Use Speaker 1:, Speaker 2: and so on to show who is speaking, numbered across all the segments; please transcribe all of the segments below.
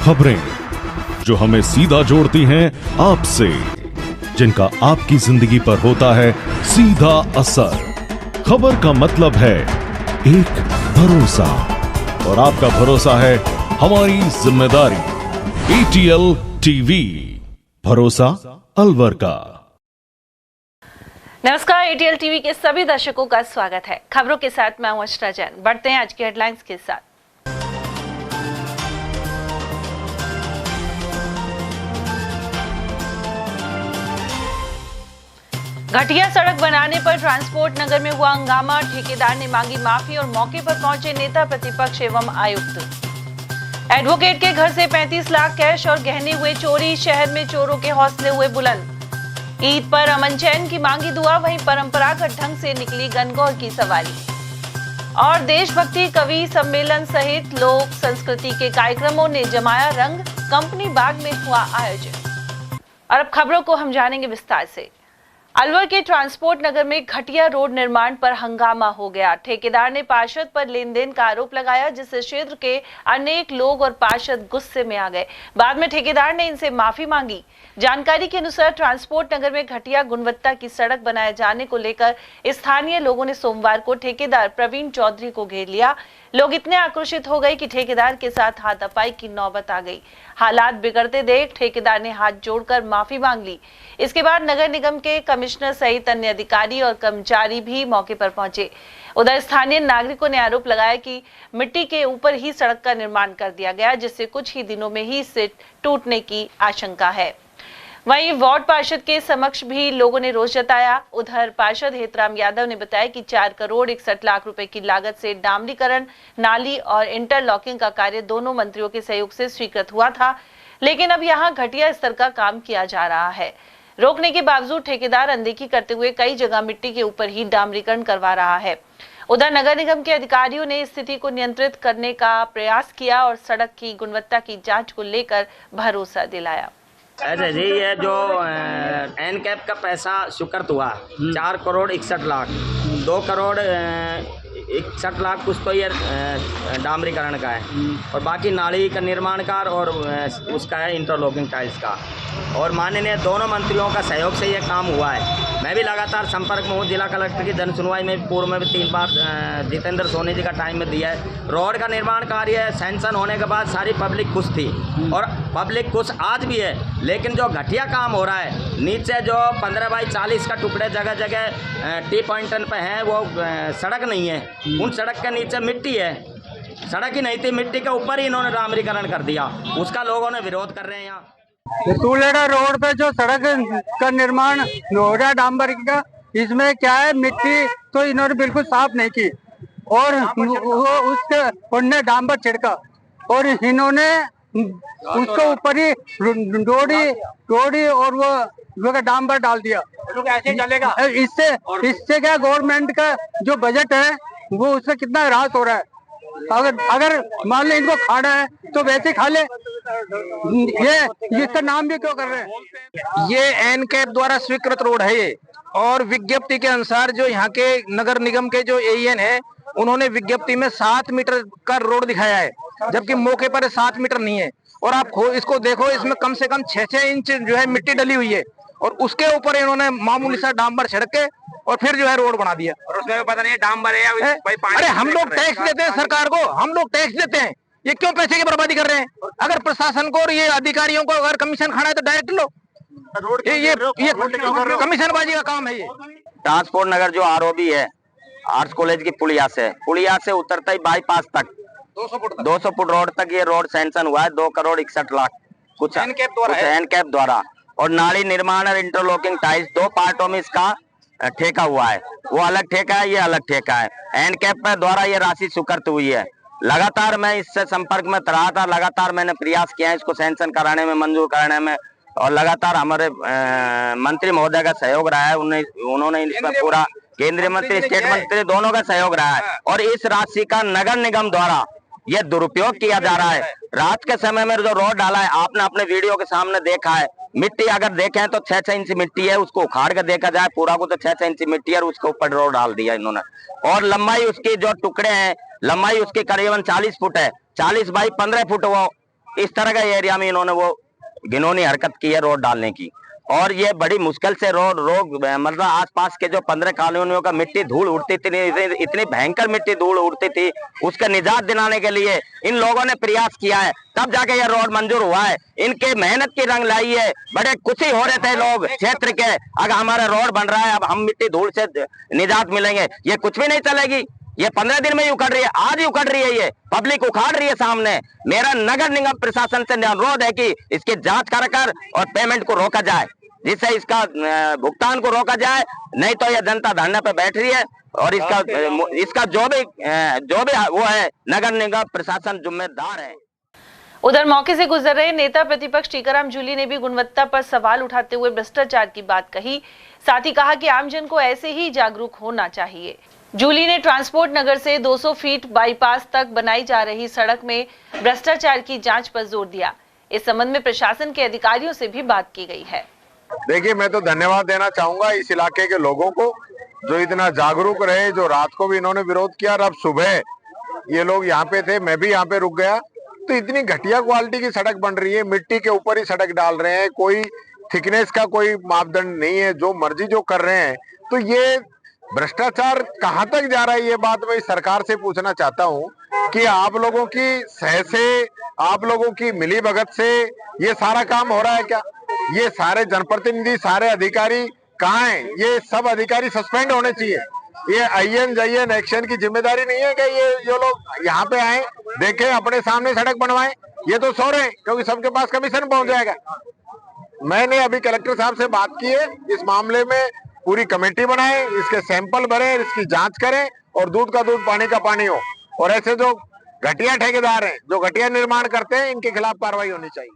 Speaker 1: खबरें जो हमें सीधा जोड़ती हैं आपसे, जिनका आपकी जिंदगी पर होता है सीधा असर। खबर का मतलब है एक भरोसा, और आपका भरोसा है हमारी जिम्मेदारी। ATL टीवी, भरोसा अलवर का।
Speaker 2: नमस्कार, ATL टीवी के सभी दर्शकों का स्वागत है। खबरों के साथ मैं हूं अशरा जैन। बढ़ते हैं आज की हेडलाइंस के साथ। घटिया सड़क बनाने पर ट्रांसपोर्ट नगर में हुआ हंगामा। ठेकेदार ने मांगी माफी और मौके पर पहुंचे नेता प्रतिपक्ष एवं आयुक्त। एडवोकेट के घर से 35 लाख कैश और गहने हुए चोरी। शहर में चोरों के हौसले हुए बुलंद। ईद पर अमन चैन की मांगी दुआ, वहीं परंपरागत ढंग से निकली गणगौर की सवारी। और देशभक्ति कवि सम्मेलन सहित लोक संस्कृति के कार्यक्रमों ने जमाया रंग। कंपनी बाग में हुआ आयोजन। और अब खबरों को हम जानेंगे विस्तार से। अलवर के ट्रांसपोर्ट नगर में घटिया रोड निर्माण पर हंगामा हो गया। ठेकेदार ने पार्षद पर लेन देन का आरोप लगाया, जिससे क्षेत्र के अनेक लोग और पार्षद गुस्से में आ गए। बाद में ठेकेदार ने इनसे माफी मांगी। जानकारी के अनुसार ट्रांसपोर्ट नगर में घटिया गुणवत्ता की सड़क बनाए जाने को लेकर स्थानीय लोगों ने सोमवार को ठेकेदार प्रवीण चौधरी को घेर लिया। लोग इतने आक्रोशित हो गए कि ठेकेदार के साथ हाथापाई की नौबत आ गई। हालात बिगड़ते देख ठेकेदार ने हाथ जोड़कर माफी मांग ली। इसके बाद नगर निगम के कमिश्नर सहित अन्य अधिकारी और कर्मचारी भी मौके पर पहुंचे। उधर स्थानीय नागरिकों ने आरोप लगाया कि मिट्टी के ऊपर ही सड़क का निर्माण कर दिया गया, जिससे कुछ ही दिनों में ही इससे टूटने की आशंका है। वहीं वार्ड पार्षद के समक्ष भी लोगों ने रोष जताया। उधर पार्षद हेतराम यादव ने बताया कि 4 करोड़ 61 लाख रुपए की लागत से डामरीकरण, नाली और इंटरलॉकिंग का कार्य दोनों मंत्रियों के सहयोग से स्वीकृत हुआ था, लेकिन अब यहां घटिया स्तर का काम किया जा रहा है। रोकने के बावजूद ठेकेदार अनदेखी करते हुए कई जगह मिट्टी के ऊपर ही डामरीकरण करवा रहा है। उधर नगर निगम के अधिकारियों ने स्थिति को नियंत्रित करने का प्रयास किया और सड़क की गुणवत्ता की जांच को लेकर भरोसा दिलाया।
Speaker 3: ऐसे जी, ये जो एनकैप का पैसा स्वीकृत हुआ 4 करोड़ 61 लाख, 2 करोड़ 61 लाख कुछ तो ये डामरीकरण का है, और बाकी नाली का निर्माण का और उसका है इंटरलॉकिंग टाइल्स का। और माननीय दोनों मंत्रियों का सहयोग से ये काम हुआ है। मैं भी लगातार संपर्क में हूँ। जिला कलेक्टर की जन सुनवाई में पूर्व में भी 3 बार जितेंद्र सोनी जी का टाइम में दिया है। रोड का निर्माण कार्य सैंक्शन होने के बाद सारी पब्लिक खुश थी, और पब्लिक खुश आज भी है। लेकिन जो घटिया काम हो रहा है, नीचे जो 15 बाई 40 का टुकड़े जगह जगह टी पॉइंटन पे हैं, वो सड़क नहीं है। उन सड़क के नीचे मिट्टी है, सड़क ही नहीं थी, मिट्टी के ऊपर ही इन्होंने डामरीकरण कर दिया। उसका लोगों ने विरोध कर रहे हैं। यहाँ
Speaker 4: तूलेड़ा रोड पे जो सड़क का निर्माण हो रहा है डांबर का, इसमें क्या है, मिट्टी तो इन्होंने बिल्कुल साफ नहीं की, और वो उसके उन्होंने डांबर छिड़का, और इन्होंने उसके ऊपर ही डोडी और वो डांबर डाल दिया। तो ऐसे चलेगा? इससे क्या गवर्नमेंट का जो बजट है वो उससे कितना ह्रास हो रहा है। अगर मान लो इनको खाना है तो वैसे खा ले, ये इसका नाम भी क्यों कर रहे हैं?
Speaker 5: ये एनकैप द्वारा स्वीकृत रोड है ये, और विज्ञप्ति के अनुसार जो यहाँ के नगर निगम के जो AEN है, उन्होंने विज्ञप्ति में 7 मीटर का रोड दिखाया है, जबकि मौके पर 7 मीटर नहीं है। और आप इसको देखो, इसमें कम से कम 6-6 इंच जो है मिट्टी डली हुई है, और उसके ऊपर इन्होंने मामूली सा डांबर छिड़क के और फिर जो है रोड बना दिया। और उसमें पता नहीं डांबर है या पानी। अरे हम लोग टैक्स देते हैं सरकार को, हम लोग टैक्स देते हैं, ये क्यों पैसे की बर्बादी कर रहे हैं? अगर प्रशासन को और ये अधिकारियों को अगर कमीशन खाना है तो डायरेक्ट लो। ये कमीशन बाजी का काम है। ये
Speaker 3: ट्रांसपोर्ट नगर जो ROB है, आर्ट्स कॉलेज की पुलिया से उतरता ही बाईपास तक 200 फुट रोड तक ये रोड सैंक्शन हुआ है। 2 करोड़ 61 लाख कुछ एनकैप द्वारा। और नाली निर्माण और इंटरलॉकिंग टाइल्स 2 पार्टों में इसका ठेका हुआ है। वो अलग ठेका है, ये अलग ठेका है। एनकैप द्वारा ये राशि स्वीकृत हुई है। लगातार मैं इससे संपर्क में रहा था, लगातार मैंने प्रयास किया है इसको सैंक्शन कराने में, मंजूर कराने में, और लगातार हमारे मंत्री महोदय का सहयोग रहा है। उन्होंने इसमें पूरा केंद्रीय मंत्री, स्टेट मंत्री दोनों का सहयोग रहा है। और इस राशि का नगर निगम द्वारा ये दुरुपयोग किया जा रहा है। रात के समय में जो रोड डाला है, आपने अपने वीडियो के सामने देखा है, मिट्टी अगर देखें तो 6-6 इंच मिट्टी है। उसको उखाड़ कर देखा जाए पूरा को तो 6-6 इंच मिट्टी है, और उसके ऊपर रोड डाल दिया इन्होंने। और लंबाई उसकी जो टुकड़े हैं, लंबाई उसकी करीबन 40 फुट है, 40 बाई 15 फुट वो इस तरह का एरिया में इन्होंने वो घिनौनी हरकत की है रोड डालने की। और ये बड़ी मुश्किल से रोड मतलब आसपास के जो 15 कॉलोनियों का मिट्टी धूल उड़ती थी, इतनी भयंकर मिट्टी धूल उड़ती थी, उसका निजात दिलाने के लिए इन लोगों ने प्रयास किया है, तब जाके ये रोड मंजूर हुआ है। इनके मेहनत की रंग लाई है, बड़े खुशी हो रहे थे लोग क्षेत्र के, अगर हमारा रोड बन रहा है अब हम मिट्टी धूल से निजात मिलेंगे। ये कुछ भी नहीं चलेगी, ये 15 दिन में ही उखड़ रही है, आज ही उखड़ रही है, ये पब्लिक उखाड़ रही है सामने। मेरा नगर निगम प्रशासन से अनुरोध है कि इसकी जांच कर और पेमेंट को रोका जाए, जिससे इसका भुगतान को रोका जाए, नहीं तो यह जनता धरने पे बैठ रही है और इसका जो भी वो है नगर निगम प्रशासन जिम्मेदार है।
Speaker 2: उधर मौके से गुजर रहे नेता प्रतिपक्ष टीकाराम जूली ने भी गुणवत्ता पर सवाल उठाते हुए भ्रष्टाचार की बात कही, साथ ही कहा कि आमजन को ऐसे ही जागरूक होना चाहिए। जूली ने ट्रांसपोर्ट नगर से 200 फीट बाईपास तक बनाई जा रही सड़क में भ्रष्टाचार की जांच पर जोर दिया। इस संबंध में प्रशासन के अधिकारियों से भी बात की गई है।
Speaker 6: देखिए, मैं तो धन्यवाद देना चाहूंगा इस इलाके के लोगों को जो इतना जागरूक रहे, जो रात को भी इन्होंने विरोध किया और अब सुबह ये लोग यहाँ पे थे, मैं भी यहाँ पे रुक गया। तो इतनी घटिया क्वालिटी की सड़क बन रही है, मिट्टी के ऊपर ही सड़क डाल रहे हैं, कोई थिकनेस का कोई मापदंड नहीं है, जो मर्जी जो कर रहे हैं। तो ये भ्रष्टाचार कहाँ तक जा रहा है, ये बात मैं सरकार से पूछना चाहता हूँ कि आप लोगों की सह से, आप लोगों की मिली भगत से ये सारा काम हो रहा है क्या? ये सारे जनप्रतिनिधि, सारे अधिकारी कहाँ हैं? ये सब अधिकारी सस्पेंड होने चाहिए। ये आईएन जाईएन एक्शन की जिम्मेदारी नहीं है कि ये जो लोग यहाँ पे आए देखें, अपने सामने सड़क बनवाएं। ये तो सो रहे हैं क्योंकि सबके पास कमीशन पहुंच जाएगा। मैंने अभी कलेक्टर साहब से बात की है, इस मामले में पूरी कमेटी बनाए, इसके सैंपल भरे, इसकी जांच करें और दूध का दूध पानी का पानी हो। और ऐसे जो घटिया ठेकेदार हैं, जो घटिया निर्माण करते हैं, इनके खिलाफ कार्रवाई होनी चाहिए।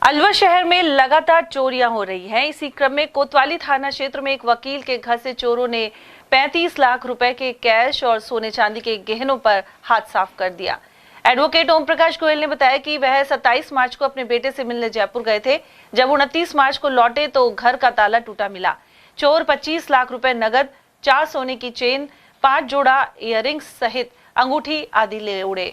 Speaker 2: अलवर शहर में लगातार चोरियां हो रही हैं। इसी क्रम में कोतवाली थाना क्षेत्र में एक वकील के घर से चोरों ने 35 लाख रुपए के कैश और सोने चांदी के गहनों पर हाथ साफ कर दिया। एडवोकेट ओम प्रकाश गोयल ने बताया कि वह 27 मार्च को अपने बेटे से मिलने जयपुर गए थे। जब 29 मार्च को लौटे तो घर का ताला टूटा मिला। चोर 25 लाख रुपए नगद, 4 सोने की चेन, 5 जोड़ा इयररिंग्स सहित अंगूठी आदि ले उड़े।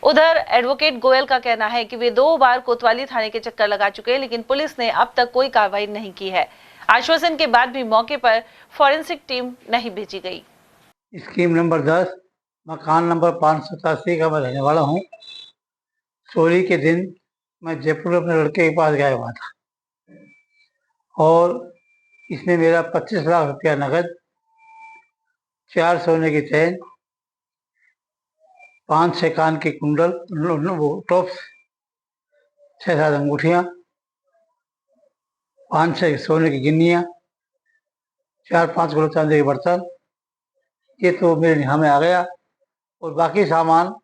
Speaker 2: उधर एडवोकेट गोयल का कहना है कि वे 2 बार कोतवाली थाने के चक्कर लगा चुके हैं, लेकिन पुलिस ने अब तक कोई कार्रवाई नहीं की है। आश्वासन के बाद भी मौके पर फॉरेंसिक टीम नहीं भेजी गई।
Speaker 7: स्कीम नंबर 10, मकान नंबर 587 का मैं रहने वाला हूँ। चोरी के दिन मैं जयपुर अपने लड़के के पास गया हुआ था और इसने मेरा 25 लाख रुपया नगद, 4 सोने की चैन, 5-6 कान के कुंडल, वो टॉप्स, 6-7 अंगूठियाँ, 5-6 सोने की गिन्नियाँ, 4-5 किलो चांदी के बर्तन, ये तो मेरे यहाँ में आ गया। और बाकी सामान,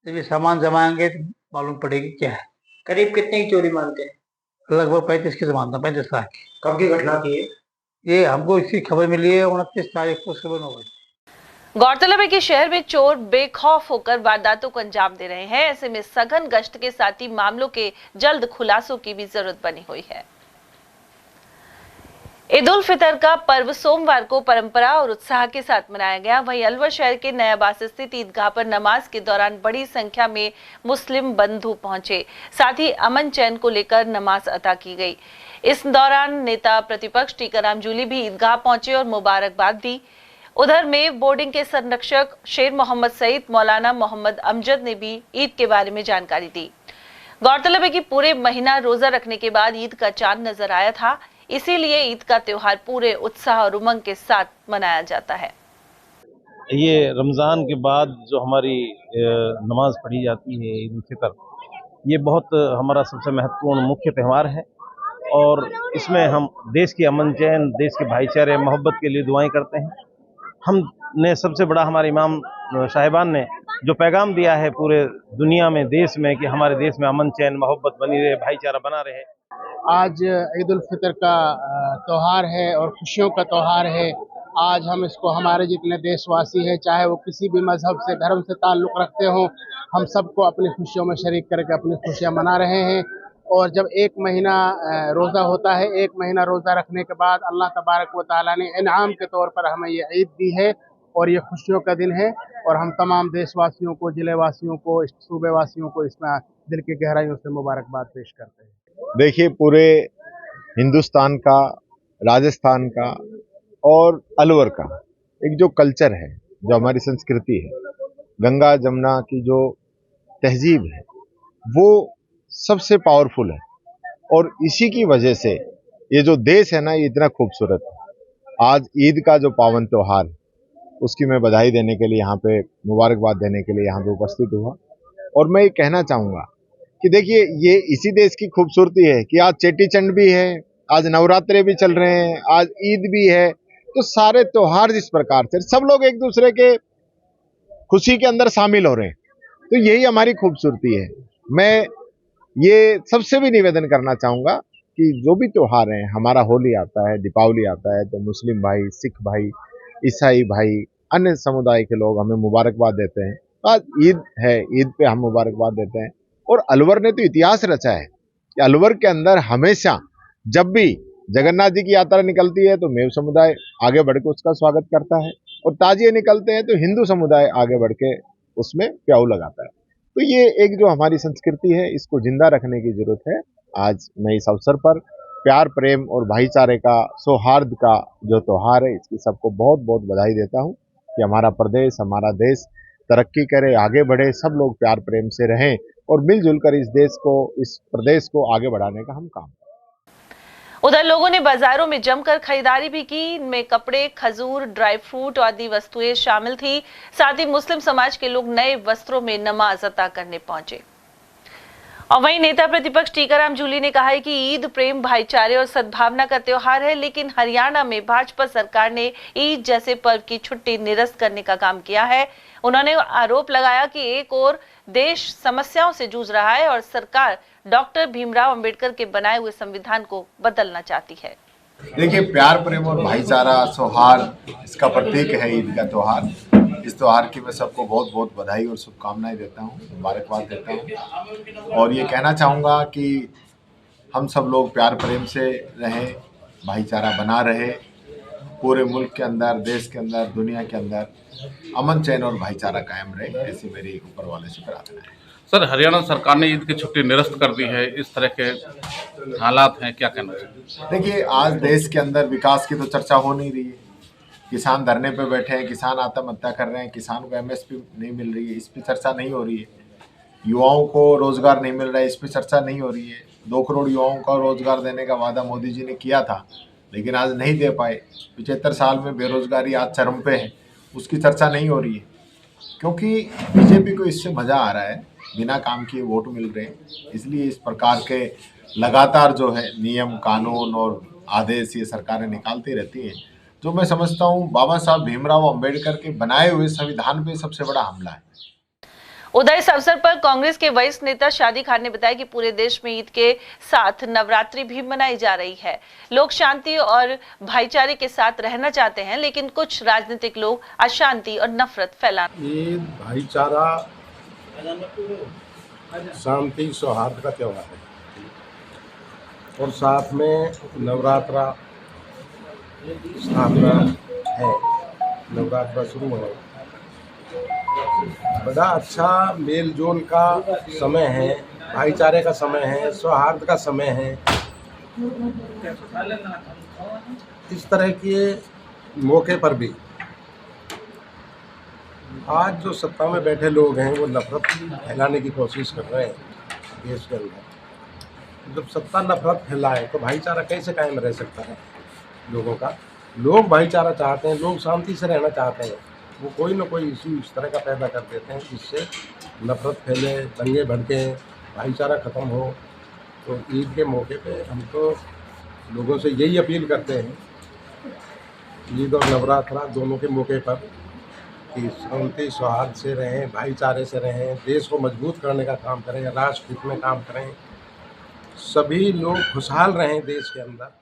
Speaker 7: जब ये सामान जमाएंगे तो मालूम पड़ेगी क्या है।
Speaker 8: करीब कितने की चोरी मानते हैं?
Speaker 7: लगभग 35 की सामान था, 35 लाख की।
Speaker 8: कब की घटना थी ये?
Speaker 7: ये हमको इसकी खबर मिली है 29 तारीख को सुबह 9 बजे।
Speaker 2: गौरतलब है कि शहर में चोर बेखौफ होकर वारदातों को अंजाम दे रहे हैं। ऐसे में सघन गश्त के साथ ही मामलों के जल्द खुलासों की भी जरूरत बनी हुई है। ईद उल फितर का पर्व सोमवार को परंपरा और उत्साह के साथ मनाया गया। वहीं अलवर शहर के नयाबास स्थित ईदगाह पर नमाज के दौरान बड़ी संख्या में मुस्लिम बंधु पहुंचे, साथ ही अमन चैन को लेकर नमाज अता की गई। इस दौरान नेता प्रतिपक्ष टीकाराम जूली भी ईदगाह पहुंचे और मुबारकबाद दी। उधर मेव बोर्डिंग के संरक्षक शेर मोहम्मद सईद मौलाना मोहम्मद अमजद ने भी ईद के बारे में जानकारी दी। गौरतलब है कि पूरे महीना रोजा रखने के बाद ईद का चांद नजर आया था, इसीलिए ईद का त्योहार पूरे उत्साह और उमंग के साथ मनाया जाता है।
Speaker 9: ये रमज़ान के बाद जो हमारी नमाज पढ़ी जाती है ईद उल फितर, ये बहुत हमारा सबसे महत्वपूर्ण मुख्य त्यौहार है और इसमें हम देश की अमन चैन, देश के भाईचारे, मोहब्बत के लिए दुआएं करते हैं। हमने सबसे बड़ा हमारे इमाम साहिबान ने जो पैगाम दिया है पूरे दुनिया में, देश में, कि हमारे देश में अमन चैन मोहब्बत बनी रहे, भाईचारा बना रहे।
Speaker 10: आज ईद उल फितर का त्यौहार है और खुशियों का त्यौहार है। आज हम इसको, हमारे जितने देशवासी हैं, चाहे वो किसी भी मजहब से, धर्म से ताल्लुक़ रखते हों, हम सबको अपनी खुशियों में शरीक करके अपनी खुशियाँ मना रहे हैं। और जब 1 महीना रोज़ा होता है, 1 महीना रोज़ा रखने के बाद अल्लाह तबारक व तआला ने इनाम के तौर पर हमें ये ईद दी है और ये खुशियों का दिन है। और हम तमाम देशवासियों को, जिलेवासियों को, सूबे वासियों को इसमें दिल की गहराइयों से मुबारकबाद पेश करते हैं।
Speaker 6: देखिए, पूरे हिंदुस्तान का, राजस्थान का और अलवर का एक जो कल्चर है, जो हमारी संस्कृति है, गंगा जमुना की जो तहजीब है, वो सबसे पावरफुल है और इसी की वजह से ये जो देश है ना, ये इतना खूबसूरत है। आज ईद का जो पावन त्योहार, उसकी मैं बधाई देने के लिए यहाँ पे, मुबारकबाद देने के लिए यहाँ पे उपस्थित हुआ। और मैं ये कहना चाहूँगा कि देखिए, ये इसी देश की खूबसूरती है कि आज चेटी चंड भी है, आज नवरात्रे भी चल रहे हैं, आज ईद भी है। तो सारे त्योहार जिस प्रकार से सब लोग एक दूसरे के खुशी के अंदर शामिल हो रहे हैं, तो यही हमारी खूबसूरती है। मैं ये सबसे भी निवेदन करना चाहूँगा कि जो भी त्योहार हैं, हमारा होली आता है, दीपावली आता है, तो मुस्लिम भाई, सिख भाई, ईसाई भाई, अन्य समुदाय के लोग हमें मुबारकबाद देते हैं। आज ईद है, ईद पे हम मुबारकबाद देते हैं। और अलवर ने तो इतिहास रचा है कि अलवर के अंदर हमेशा जब भी जगन्नाथ जी की यात्रा निकलती है तो मेव समुदाय आगे बढ़ के उसका स्वागत करता है, और ताजिए निकलते हैं तो हिंदू समुदाय आगे बढ़ के उसमें प्याऊ लगाता है। तो ये एक जो हमारी संस्कृति है, इसको जिंदा रखने की जरूरत है। आज मैं इस अवसर पर प्यार, प्रेम और भाईचारे का, सौहार्द का जो त्योहार है, इसकी सबको बहुत बहुत बधाई देता हूँ कि हमारा प्रदेश, हमारा देश तरक्की करे, आगे बढ़े, सब लोग प्यार प्रेम से रहें और मिलजुल कर इस देश को, इस प्रदेश को आगे बढ़ाने का हम काम करें।
Speaker 2: उधर लोगों ने बाजारों में जमकर खरीदारी भी की। इनमें कपड़े, खजूर, ड्राई फ्रूट आदि वस्तुएं शामिल थी। साथ ही मुस्लिम समाज के लोग नए वस्त्रों में नमाज अता करने पहुंचे। और वहीं नेता प्रतिपक्ष टीकाराम जूली ने कहा है कि ईद प्रेम, भाईचारे और सद्भावना का त्योहार है, लेकिन हरियाणा में भाजपा सरकार ने ईद जैसे पर्व की छुट्टी निरस्त करने का काम किया है। उन्होंने आरोप लगाया कि एक और देश समस्याओं से जूझ रहा है और सरकार डॉक्टर भीमराव अंबेडकर के बनाए हुए संविधान को बदलना चाहती है।
Speaker 6: देखिए, प्यार, प्रेम और भाईचारा, सौहार्द, इसका प्रतीक है ईद का त्योहार। इस त्योहार की मैं सबको बहुत बहुत बधाई और शुभकामनाएं देता हूं, मुबारकबाद देता हूं। और ये कहना चाहूँगा कि हम सब लोग प्यार प्रेम से रहें, भाईचारा बना रहे, पूरे मुल्क के अंदर, देश के अंदर, दुनिया के अंदर अमन, चैन और भाईचारा कायम रहे, ऐसी मेरी ऊपर वाले से प्रार्थना है।
Speaker 11: सर, हरियाणा सरकार ने ईद की छुट्टी निरस्त कर दी है, इस तरह के हालात हैं, क्या कहना चाहिए?
Speaker 6: देखिए, आज देश के अंदर विकास की तो चर्चा हो नहीं रही है। किसान धरने पे बैठे हैं, किसान आत्महत्या कर रहे हैं, किसान को एमएसपी नहीं मिल रही है, इस पर चर्चा नहीं हो रही है। युवाओं को रोजगार नहीं मिल रहा है, इस पर चर्चा नहीं हो रही है। 2 करोड़ युवाओं का रोजगार देने का वादा मोदी जी ने किया था, लेकिन आज नहीं दे पाए। 75 साल में बेरोजगारी आज चरम पे है, उसकी चर्चा नहीं हो रही है, क्योंकि बीजेपी को इससे मजा आ रहा है, बिना काम किए वोट मिल रहे हैं। इसलिए इस प्रकार के लगातार जो है नियम, कानून और आदेश ये सरकारें निकालती रहती हैं, जो मैं समझता हूँ बाबा साहब भीमराव अंबेडकर के बनाए हुए संविधान पे सबसे बड़ा हमला है।
Speaker 2: उधर इस अवसर पर कांग्रेस के वरिष्ठ नेता शादी खान ने बताया कि पूरे देश में ईद के साथ नवरात्रि भी मनाई जा रही है। लोग शांति और भाईचारे के साथ रहना चाहते हैं, लेकिन कुछ राजनीतिक लोग अशांति और नफरत फैला।
Speaker 12: ईद भाईचारा, शांति, सौहार्द का त्योहार है और साथ में नवरात्रा स्थापना है, नवरात्रा शुरू है। बड़ा अच्छा मेल जोल का समय है, भाईचारे का समय है, सौहार्द का समय है। इस तरह के मौके पर भी आज जो सत्ता में बैठे लोग हैं वो नफरत फैलाने की कोशिश कर रहे हैं देश के अंदर। जब सत्ता नफरत फैलाए तो भाईचारा कैसे कायम रह सकता है लोगों का? लोग भाईचारा चाहते हैं, लोग शांति से रहना चाहते हैं, वो कोई ना कोई इशू इस तरह का पैदा कर देते हैं जिससे नफरत फैले, दंगे भड़के, भाईचारा ख़त्म हो। तो ईद के मौके पे हम तो लोगों से यही अपील करते हैं, ईद और नवरात्रा दोनों के मौके पर, कि शांति सौहार्द से रहें, भाईचारे से रहें, देश को मजबूत करने का काम करें, राष्ट्र हित में काम करें, सभी लोग खुशहाल रहें देश के अंदर।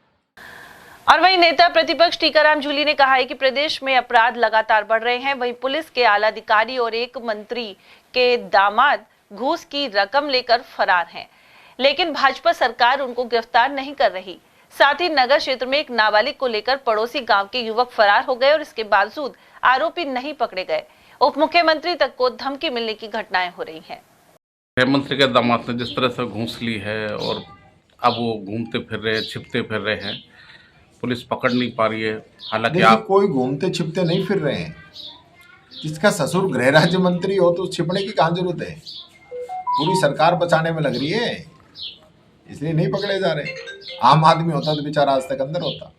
Speaker 2: और वहीं नेता प्रतिपक्ष टीकाराम जूली ने कहा है कि प्रदेश में अपराध लगातार बढ़ रहे हैं। वहीं पुलिस के आला अधिकारी और एक मंत्री के दामाद घूस की रकम लेकर फरार हैं, लेकिन भाजपा सरकार उनको गिरफ्तार नहीं कर रही। साथ ही नगर क्षेत्र में एक नाबालिग को लेकर पड़ोसी गांव के युवक फरार हो गए और इसके बावजूद आरोपी नहीं पकड़े गए। उप मुख्यमंत्री तक को धमकी मिलने की घटनाएं हो रही हैं।
Speaker 11: गृह मंत्री के दामाद ने जिस तरह से घूस ली है और अब वो घूमते फिर रहे हैं, छिपते फिर रहे हैं, पुलिस पकड़ नहीं पा रही है। हालांकि आप
Speaker 6: कोई घूमते छिपते नहीं फिर रहे हैं। जिसका ससुर गृह राज्य मंत्री हो तो छिपने की कहाँ जरूरत है? पूरी सरकार बचाने में लग रही है, इसलिए नहीं पकड़े जा रहे। आम आदमी होता तो बेचारा आज तक अंदर होता।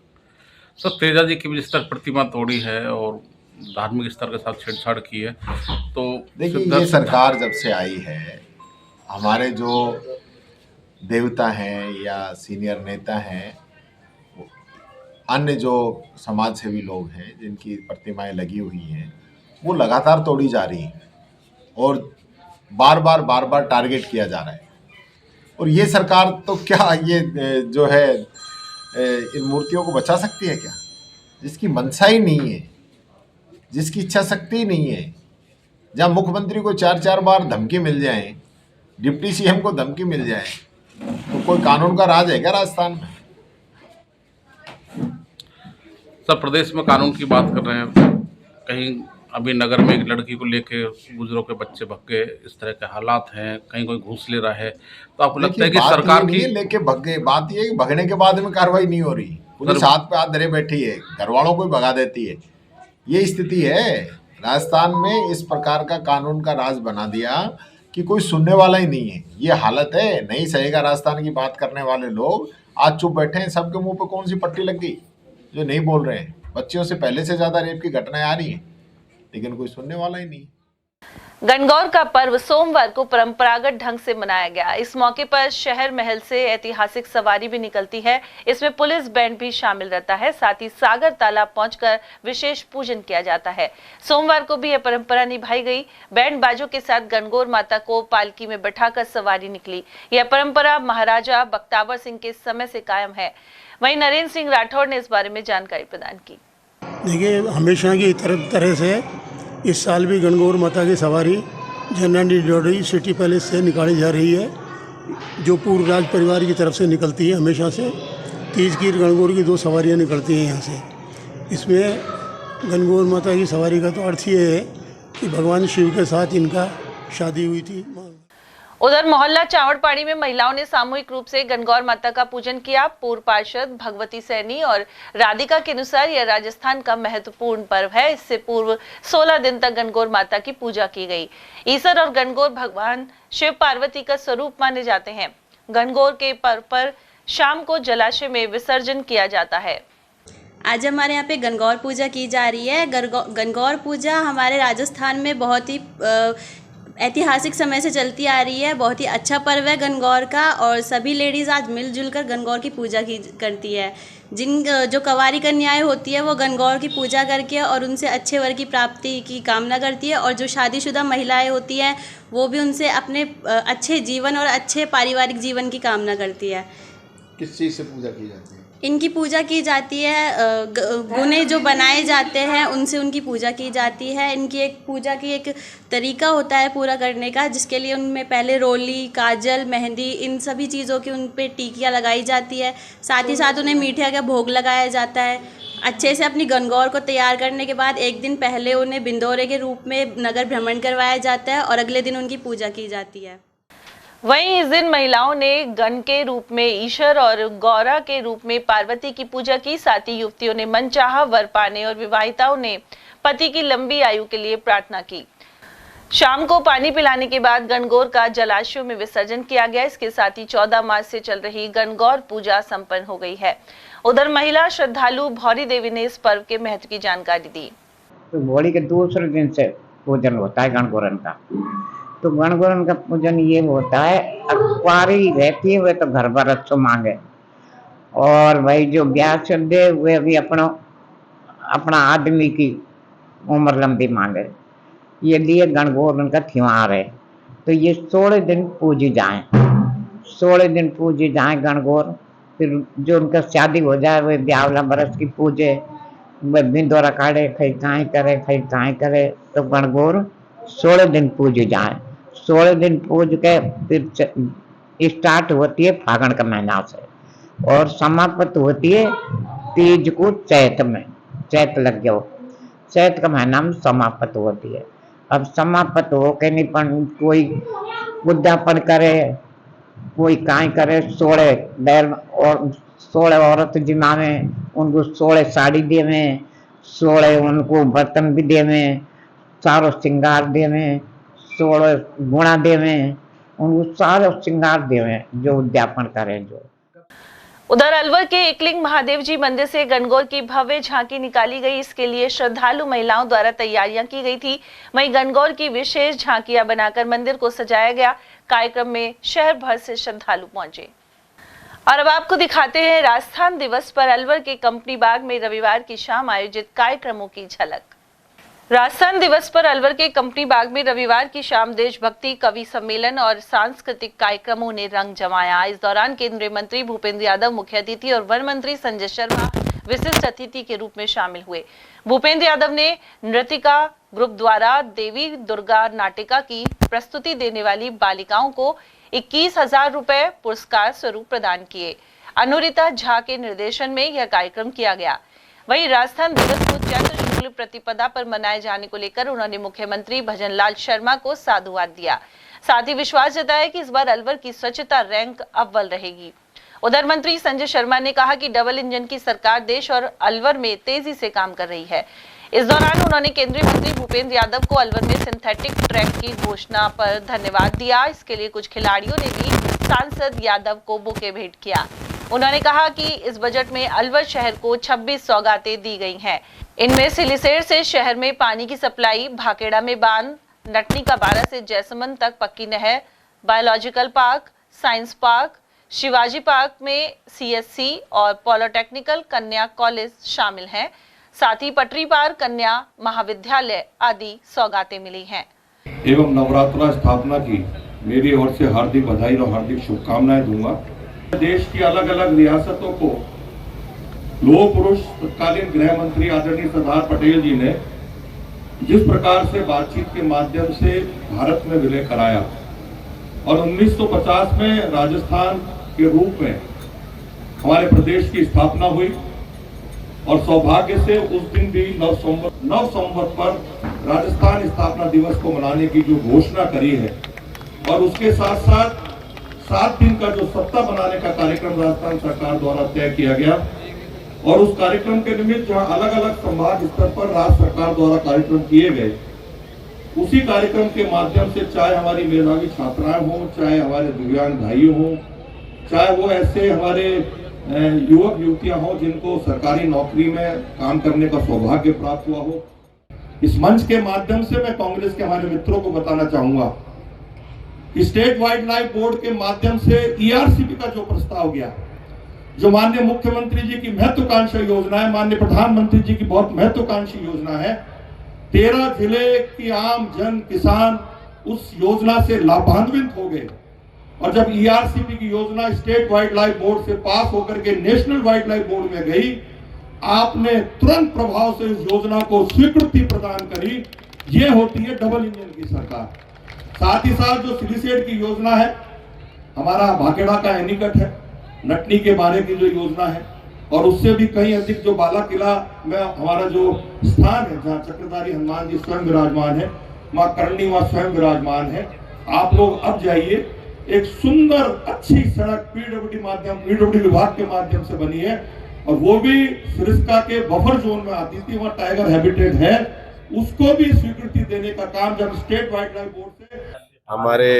Speaker 11: तो तेजा जी की भी जिस तरह प्रतिमा तोड़ी है और धार्मिक स्तर के साथ छेड़छाड़ की है, तो
Speaker 6: देखिए ये सरकार जब से आई है, हमारे जो देवता हैं या सीनियर नेता हैं, अन्य जो समाज सेवी लोग हैं जिनकी प्रतिमाएं लगी हुई हैं, वो लगातार तोड़ी जा रही हैं और बार बार टारगेट किया जा रहा है। और ये सरकार तो क्या ये जो है इन मूर्तियों को बचा सकती है क्या? जिसकी मंशा ही नहीं है, जिसकी इच्छा शक्ति ही नहीं है, जहाँ मुख्यमंत्री को 4 बार धमकी मिल जाए, डिप्टी सीएम को धमकी मिल जाए, तो कोई कानून का राज है क्या राजस्थान में?
Speaker 11: सब प्रदेश में कानून की बात कर रहे हैं। कहीं अभी नगर में एक लड़की को लेके गुजरों के बच्चे भग गए, इस तरह के हालात हैं, कहीं कोई घूस ले रहा है। तो आपको लगता है कि सरकार की
Speaker 6: लेके भग गए, बात ये है कि भगने के बाद में कार्रवाई नहीं हो रही, पुलिस हाथ पे हाथ धरे बैठी है, घर वालों को भी भगा देती है। ये स्थिति है राजस्थान में। इस प्रकार का कानून का राज बना दिया कि कोई सुनने वाला ही नहीं है। ये हालत है, नहीं सहेगा राजस्थान की बात करने वाले लोग आज चुप बैठे हैं। सबके मुंह पे कौन सी पट्टी लग गई जो नहीं बोल रहे हैं? बच्चियों से पहले से ज्यादा रेप की घटनाएं आ रही हैं, लेकिन कोई सुनने वाला ही नहीं।
Speaker 2: गणगौर का पर्व सोमवार को परंपरागत ढंग से मनाया गया। इस मौके पर शहर महल से ऐतिहासिक सवारी भी निकलती है। इसमें पुलिस बैंड भी शामिल रहता है। साथ ही सागर तालाब पहुंचकर विशेष पूजन किया जाता है। सोमवार को भी यह परंपरा निभाई गई। बैंड बाजों के साथ गणगौर माता को पालकी में बैठाकर सवारी निकली। यह परंपरा महाराजा बख्तावर सिंह के समय से कायम है। वहीं नरेंद्र सिंह राठौड़ ने इस बारे में जानकारी प्रदान की।
Speaker 13: देखिए, हमेशा की तरह से इस साल भी गणगौर माता की सवारी जनरल डोडरी सिटी पैलेस से निकाली जा रही है, जो पूर्व राज परिवार की तरफ से निकलती है। हमेशा से तीज की गणगौर की 2 सवारियां निकलती हैं यहाँ से। इसमें गणगौर माता की सवारी का तो अर्थ ये है कि भगवान शिव के साथ इनका शादी हुई थी।
Speaker 2: उधर मोहल्ला चावड़पाड़ी में महिलाओं ने सामूहिक रूप से गणगौर माता का पूजन किया। पूर्व पार्षद भगवती सैनी और राधिका के अनुसार यह राजस्थान का महत्वपूर्ण पर्व है। इससे पूर्व 16 दिन तक गणगौर माता की पूजा की गई। ईसर और गणगौर भगवान शिव पार्वती का स्वरूप माने जाते हैं। गणगौर के पर्व पर शाम को जलाशय में विसर्जन किया जाता है।
Speaker 14: आज हमारे यहाँ पे गणगौर पूजा की जा रही है। गणगौर पूजा हमारे राजस्थान में बहुत ही ऐतिहासिक समय से चलती आ रही है। बहुत ही अच्छा पर्व है गणगौर का, और सभी लेडीज़ आज मिलजुल कर गणगौर की पूजा करती है। जो कंवारी कन्याएं होती है वो गणगौर की पूजा करके और उनसे अच्छे वर की प्राप्ति की कामना करती है, और जो शादीशुदा महिलाएं होती हैं वो भी उनसे अपने अच्छे जीवन और अच्छे पारिवारिक जीवन की कामना करती है।
Speaker 12: किस चीज़ से पूजा की जाती है?
Speaker 14: इनकी पूजा की जाती है, गुने जो बनाए जाते हैं उनसे उनकी पूजा की जाती है। इनकी एक पूजा की एक तरीका होता है पूरा करने का, जिसके लिए उनमें पहले रोली, काजल, मेहंदी, इन सभी चीज़ों की उन पे टिकियाँ लगाई जाती है। साथ ही साथ उन्हें मीठे का भोग लगाया जाता है। अच्छे से अपनी गणगौर को तैयार करने के बाद एक दिन पहले उन्हें बिंदौरे के रूप में नगर भ्रमण करवाया जाता है और अगले दिन उनकी पूजा की जाती है।
Speaker 2: वहीं इस दिन महिलाओं ने गण के रूप में ईश्वर और गौरा के रूप में पार्वती की पूजा की। साथ ही युवतियों ने मनचाहा वर पाने और विवाहिताओं ने पति की लंबी आयु के लिए प्रार्थना की। शाम को पानी पिलाने के बाद गणगौर का जलाशयों में विसर्जन किया गया। इसके साथ ही 14 मार्च से चल रही गणगौर पूजा संपन्न हो गई है। उधर महिला श्रद्धालु भौरी देवी ने इस पर्व के महत्व की जानकारी दी।
Speaker 15: तो होली के दूसरे दिन से पूजन होता है गणगौरन का। तो गणगौरन का पूजन ये होता है, कुंवारी रहती है वे तो घर भर अच्छो मांगे, और भाई जो ब्याह शुद्धे हुए भी अपना आदमी की उम्र लंबी मांगे। ये लिए गणगौरन का त्योहार है। तो ये 16 दिन पूजी जाए, 16 दिन पूजी जाए गणगौर। फिर जो उनका शादी हो जाए वे ब्यावला बरस की पूजे, वे बिंदोरा काढ़े, खई काई करे। तो गणगौर 16 दिन पूजी जाए। 16 दिन पूज के फिर स्टार्ट होती है फागण का महीना से, और समाप्त होती है तीज को चैत में। चैत लग गया, चैत का महीना में समाप्त होती है। अब समाप्त हो के नहीं पण कोई उद्यापन करे, कोई काई करे, 16 बैल और 16 औरत जिमावे, उनको 16 साड़ी देवे, 16 उनको बर्तन भी देवे, सारो श्रृंगार देवे, 16 गुणा देवे, उनको सारो श्रृंगार देवे जो उद्यापन करे। जो
Speaker 2: उधर अलवर के एकलिंग महादेव जी मंदिर से गणगौर की भव्य झांकी निकाली गई। इसके लिए श्रद्धालु महिलाओं द्वारा तैयारियां की गई थी। वहीं गणगौर की विशेष झांकियां बनाकर मंदिर को सजाया गया। कार्यक्रम में शहर भर से श्रद्धालु पहुंचे। और अब आपको दिखाते हैं राजस्थान दिवस पर अलवर के कंपनी बाग में रविवार की शाम आयोजित कार्यक्रमों की झलक। राजस्थान दिवस पर अलवर के कंपनी बाग में रविवार की शाम देशभक्ति, कवि सम्मेलन और सांस्कृतिक कार्यक्रमों ने रंग जमाया। इस दौरान केंद्रीय मंत्री भूपेंद्र यादव मुख्य अतिथि और वन मंत्री संजय शर्मा विशिष्ट अतिथि के रूप में शामिल हुए। भूपेंद्र यादव ने नृतिका ग्रुप द्वारा देवी दुर्गा नाटिका की प्रस्तुति देने वाली बालिकाओं को 21,000 रुपए पुरस्कार स्वरूप प्रदान किए। अनुरिता झा के निर्देशन में यह कार्यक्रम किया गया। वहीं राजस्थान दिवस को चैत्र शुक्ल प्रतिपदा पर मनाए जाने को लेकर उन्होंने मुख्यमंत्री भजनलाल शर्मा को साधुवाद दिया। साथ ही विश्वास जताया कि इस बार अलवर की स्वच्छता रैंक अव्वल रहेगी। उधर मंत्री संजय शर्मा ने कहा कि डबल इंजन की सरकार देश और अलवर में तेजी से काम कर रही है। इस दौरान उन्होंने केंद्रीय मंत्री भूपेंद्र यादव को अलवर में सिंथेटिक ट्रैक की घोषणा पर धन्यवाद दिया। इसके लिए कुछ खिलाड़ियों ने भी सांसद यादव को बुके भेंट किया। उन्होंने कहा कि इस बजट में अलवर शहर को 26 सौगातें दी गई हैं। इनमें सिलिसेर से शहर में पानी की सप्लाई, भाकेड़ा में बांध, नटनी का 12 से जैसमंद तक पक्की नहर, biological park, science park, Shivaji park में CSC और पॉलिटेक्निकल कन्या कॉलेज शामिल हैं। साथ ही पटरी पार कन्या महाविद्यालय आदि सौगातें मिली हैं।
Speaker 16: एवं नवरात्रा स्थापना की मेरी ओर से हार्दिक बधाई और हार्दिक शुभकामनाएं दूंगा। देश की अलग अलग रियासतों को लोह पुरुष तत्कालीन गृह मंत्री आदरणीय सरदार पटेल जी ने जिस प्रकार से बातचीत के माध्यम से भारत में विलय कराया और 1950 में राजस्थान के रूप में हमारे प्रदेश की स्थापना हुई और सौभाग्य से उस दिन भी 9 संवत पर राजस्थान स्थापना दिवस को मनाने की जो घोषणा करी है और उसके साथ साथ 7 दिन का जो सप्ताह बनाने का कार्यक्रम राजस्थान सरकार द्वारा तय किया गया और उस कार्यक्रम के निमित्त जहां अलग अलग संभाग स्तर पर राज्य सरकार द्वारा कार्यक्रम किए गए, उसी कार्यक्रम के माध्यम से चाहे हमारी मेधावी छात्राएं हों, चाहे हमारे दिव्यांग भाई हों, चाहे वो ऐसे हमारे युवक युवतियां हों जिनको सरकारी नौकरी में काम करने का सौभाग्य प्राप्त हुआ हो, इस मंच के माध्यम से मैं कांग्रेस के हमारे मित्रों को बताना चाहूंगा कि स्टेट वाइल्ड लाइफ बोर्ड के माध्यम से ERCP का जो प्रस्ताव गया, जो माननीय मुख्यमंत्री जी की महत्वाकांक्षी योजना है, माननीय प्रधानमंत्री जी की बहुत महत्वाकांक्षी योजना है, 13 जिले की आम जन किसान उस योजना से लाभान्वित हो गए। और जब ERCP की योजना स्टेट वाइल्ड लाइफ बोर्ड से पास होकर के नेशनल वाइल्ड लाइफ बोर्ड में गई, आपने तुरंत प्रभाव से इस योजना को स्वीकृति प्रदान करी। ये होती है डबल इंजन की सरकार। साथ ही साथ जो सिलिसेट की योजना है, हमारा भाकेड़ा का एनीकट है, नटनी के बारे की जो योजना है और उससे भी कहीं अधिक जो बाला किला में हमारा जो स्थान है जहाँ चक्रधारी हनुमान जी स्वयं विराजमान है, माँ करणी माँ स्वयं विराजमान है। आप लोग अब जाइए, एक सुंदर अच्छी सड़क पीडब्ल्यूडी विभाग के माध्यम से बनी है और वो भी सरिस्का के बफर जोन में आती थी, वहाँ टाइगर हैबिटेट है, उसको भी स्वीकृति देने का काम जब स्टेट वाइल्ड लाइफ बोर्ड से
Speaker 17: हमारे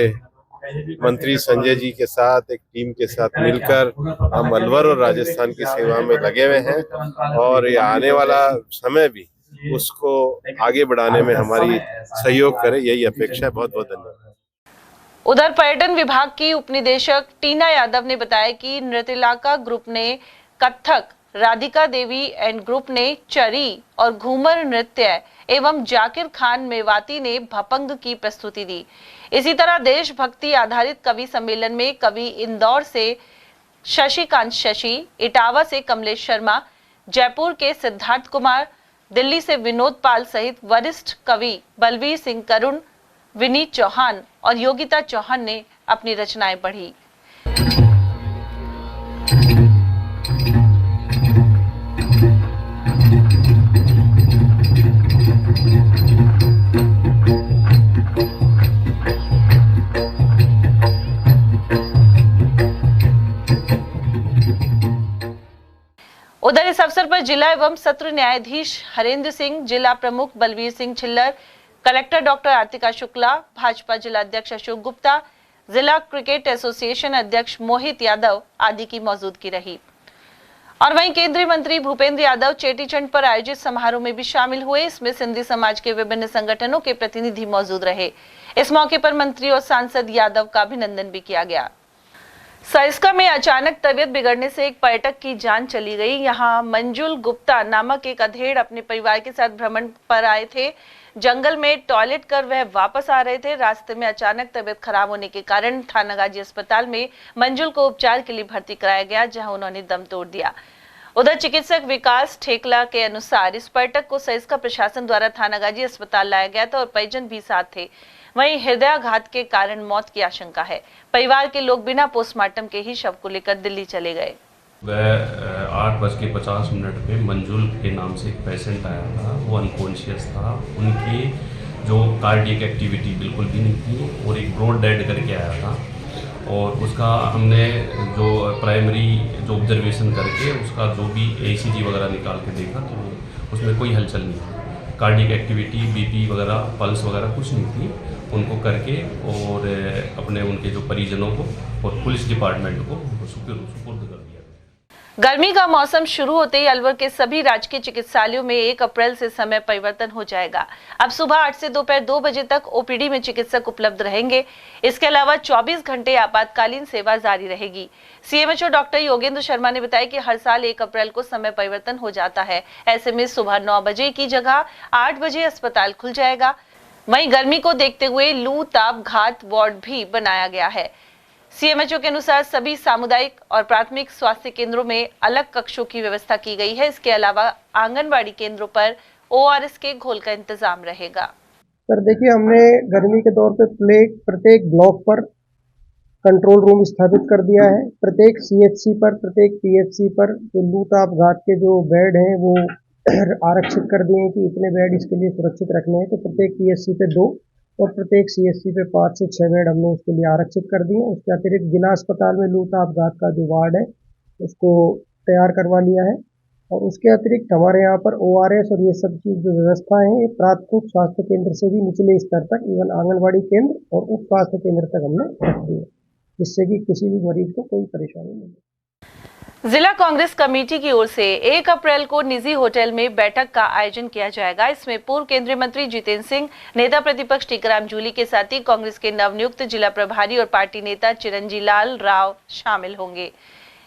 Speaker 17: मंत्री संजय जी के साथ एक टीम के साथ मिलकर हम अलवर और राजस्थान की सेवा में लगे हुए हैं और ये आने वाला समय भी उसको आगे बढ़ाने में हमारी सहयोग करे, यही अपेक्षा है। बहुत बहुत धन्यवाद।
Speaker 2: उधर पर्यटन विभाग की उपनिदेशक टीना यादव ने बताया कि नृत्यलाका ग्रुप ने कथक, राधिका देवी एंड ग्रुप ने चरी और घूमर नृत्य एवं जाकिर खान मेवाती ने भपंग की प्रस्तुति दी। इसी तरह देशभक्ति आधारित कवि सम्मेलन में कवि इंदौर से शशिकांत शशि, इटावा से कमलेश शर्मा, जयपुर के सिद्धार्थ कुमार, दिल्ली से विनोद पाल सहित वरिष्ठ कवि बलवीर सिंह करुण, विनीत चौहान और योगिता चौहान ने अपनी रचनाएं पढ़ी। उधर इस अवसर पर जिला एवं सत्र न्यायाधीश हरेंद्र सिंह, जिला प्रमुख बलवीर सिंह छिल्लर, कलेक्टर डॉक्टर आर्तिका शुक्ला, भाजपा जिला अध्यक्ष अशोक गुप्ता, जिला क्रिकेट एसोसिएशन अध्यक्ष मोहित यादव आदि की मौजूदगी रही। और वहीं केंद्रीय मंत्री भूपेंद्र यादव चेटीचंड पर आयोजित समारोह में भी शामिल हुए। इसमें सिंधी समाज के विभिन्न संगठनों के प्रतिनिधि मौजूद रहे। इस मौके पर मंत्री और सांसद यादव का अभिनंदन भी किया गया। सरिस्का में अचानक तबीयत बिगड़ने से एक पर्यटक की जान चली गई। यहां मंजुल गुप्ता नामक एक अधेड़ अपने परिवार के साथ भ्रमण पर आए थे। जंगल में टॉयलेट कर वह वापस आ रहे थे। रास्ते में अचानक तबीयत खराब होने के कारण थानागाजी अस्पताल में मंजुल को उपचार के लिए भर्ती कराया गया, जहां उन्होंने दम तोड़ दिया। उधर चिकित्सक विकास ठेकला के अनुसार इस पर्यटक को सरिस्का प्रशासन द्वारा थानागाजी अस्पताल लाया गया था और परिजन भी साथ थे। वहीं हृदयाघात के कारण मौत की आशंका है। परिवार के लोग बिना पोस्टमार्टम के ही शव को लेकर दिल्ली चले गए।
Speaker 18: 8:50 पे मंजुल के नाम से एक पेशेंट आया था। वो अनकॉन्शियस था। उनकी जो कार्डियक एक्टिविटी बिल्कुल भी नहीं थी और एक ब्रॉड डेड करके आया था। और उसका हमने जो प्राइमरी जो ऑब्जर्वेशन करके उसका जो भी ECG वगैरह निकाल के देखा तो उसमें कोई हलचल नहीं थी। कार्डियक एक्टिविटी, BP वगैरह, पल्स वगैरह कुछ नहीं थी। उनको करके और अपने उनके जो परिजनों को और पुलिस डिपार्टमेंट को सुपुर्द कर दिया।
Speaker 2: गर्मी का मौसम शुरू होते ही अलवर के सभी राजकीय चिकित्सालयों में 1 अप्रैल से समय परिवर्तन हो जाएगा। अब सुबह 8 से दोपहर 2 बजे तक OPD में चिकित्सक उपलब्ध रहेंगे। इसके अलावा 24 घंटे आपातकालीन सेवा जारी रहेगी। CMHO डॉक्टर योगेंद्र शर्मा ने बताया कि हर साल 1 अप्रैल को समय परिवर्तन हो जाता है। ऐसे में सुबह 9 बजे की जगह 8 बजे अस्पताल खुल जाएगा। वहीं गर्मी को देखते हुए लू ताप घात वार्ड भी बनाया गया है। CMHO के अनुसार सभी सामुदायिक और प्राथमिक स्वास्थ्य केंद्रों में अलग कक्षों की व्यवस्था की गई है। इसके अलावा आंगनबाड़ी केंद्रों पर ORS के घोल का इंतजाम रहेगा।
Speaker 19: सर देखिए, हमने गर्मी के दौर पे प्रत्येक ब्लॉक पर कंट्रोल रूम स्थापित कर दिया है। प्रत्येक CHC पर, प्रत्येक PHC पर जो लू ताप घात के जो बेड हैं वो आरक्षित कर दिए हैं कि इतने बेड इसके लिए सुरक्षित रखने हैं। तो प्रत्येक PHC पे 2 और प्रत्येक CHC पे 5 से 6 बेड हमने उसके लिए आरक्षित कर दिए। उसके अतिरिक्त जिला अस्पताल में लू ताप घात का जो वार्ड है उसको तैयार करवा लिया है। और उसके अतिरिक्त हमारे यहाँ पर ORS और ये सब की जो व्यवस्था है ये प्राथमिक स्वास्थ्य केंद्र से भी निचले स्तर तक, इवन आंगनबाड़ी केंद्र और उप स्वास्थ्य केंद्र तक हमने रख दी है, जिससे कि किसी भी मरीज को कोई परेशानी नहीं है।
Speaker 2: जिला कांग्रेस कमेटी की ओर से 1 अप्रैल को निजी होटल में बैठक का आयोजन किया जाएगा। इसमें पूर्व केंद्रीय मंत्री जितेंद्र सिंह, नेता प्रतिपक्ष टीकाराम जूली के साथ ही कांग्रेस के नवनियुक्त जिला प्रभारी और पार्टी नेता चिरंजी लाल राव शामिल होंगे।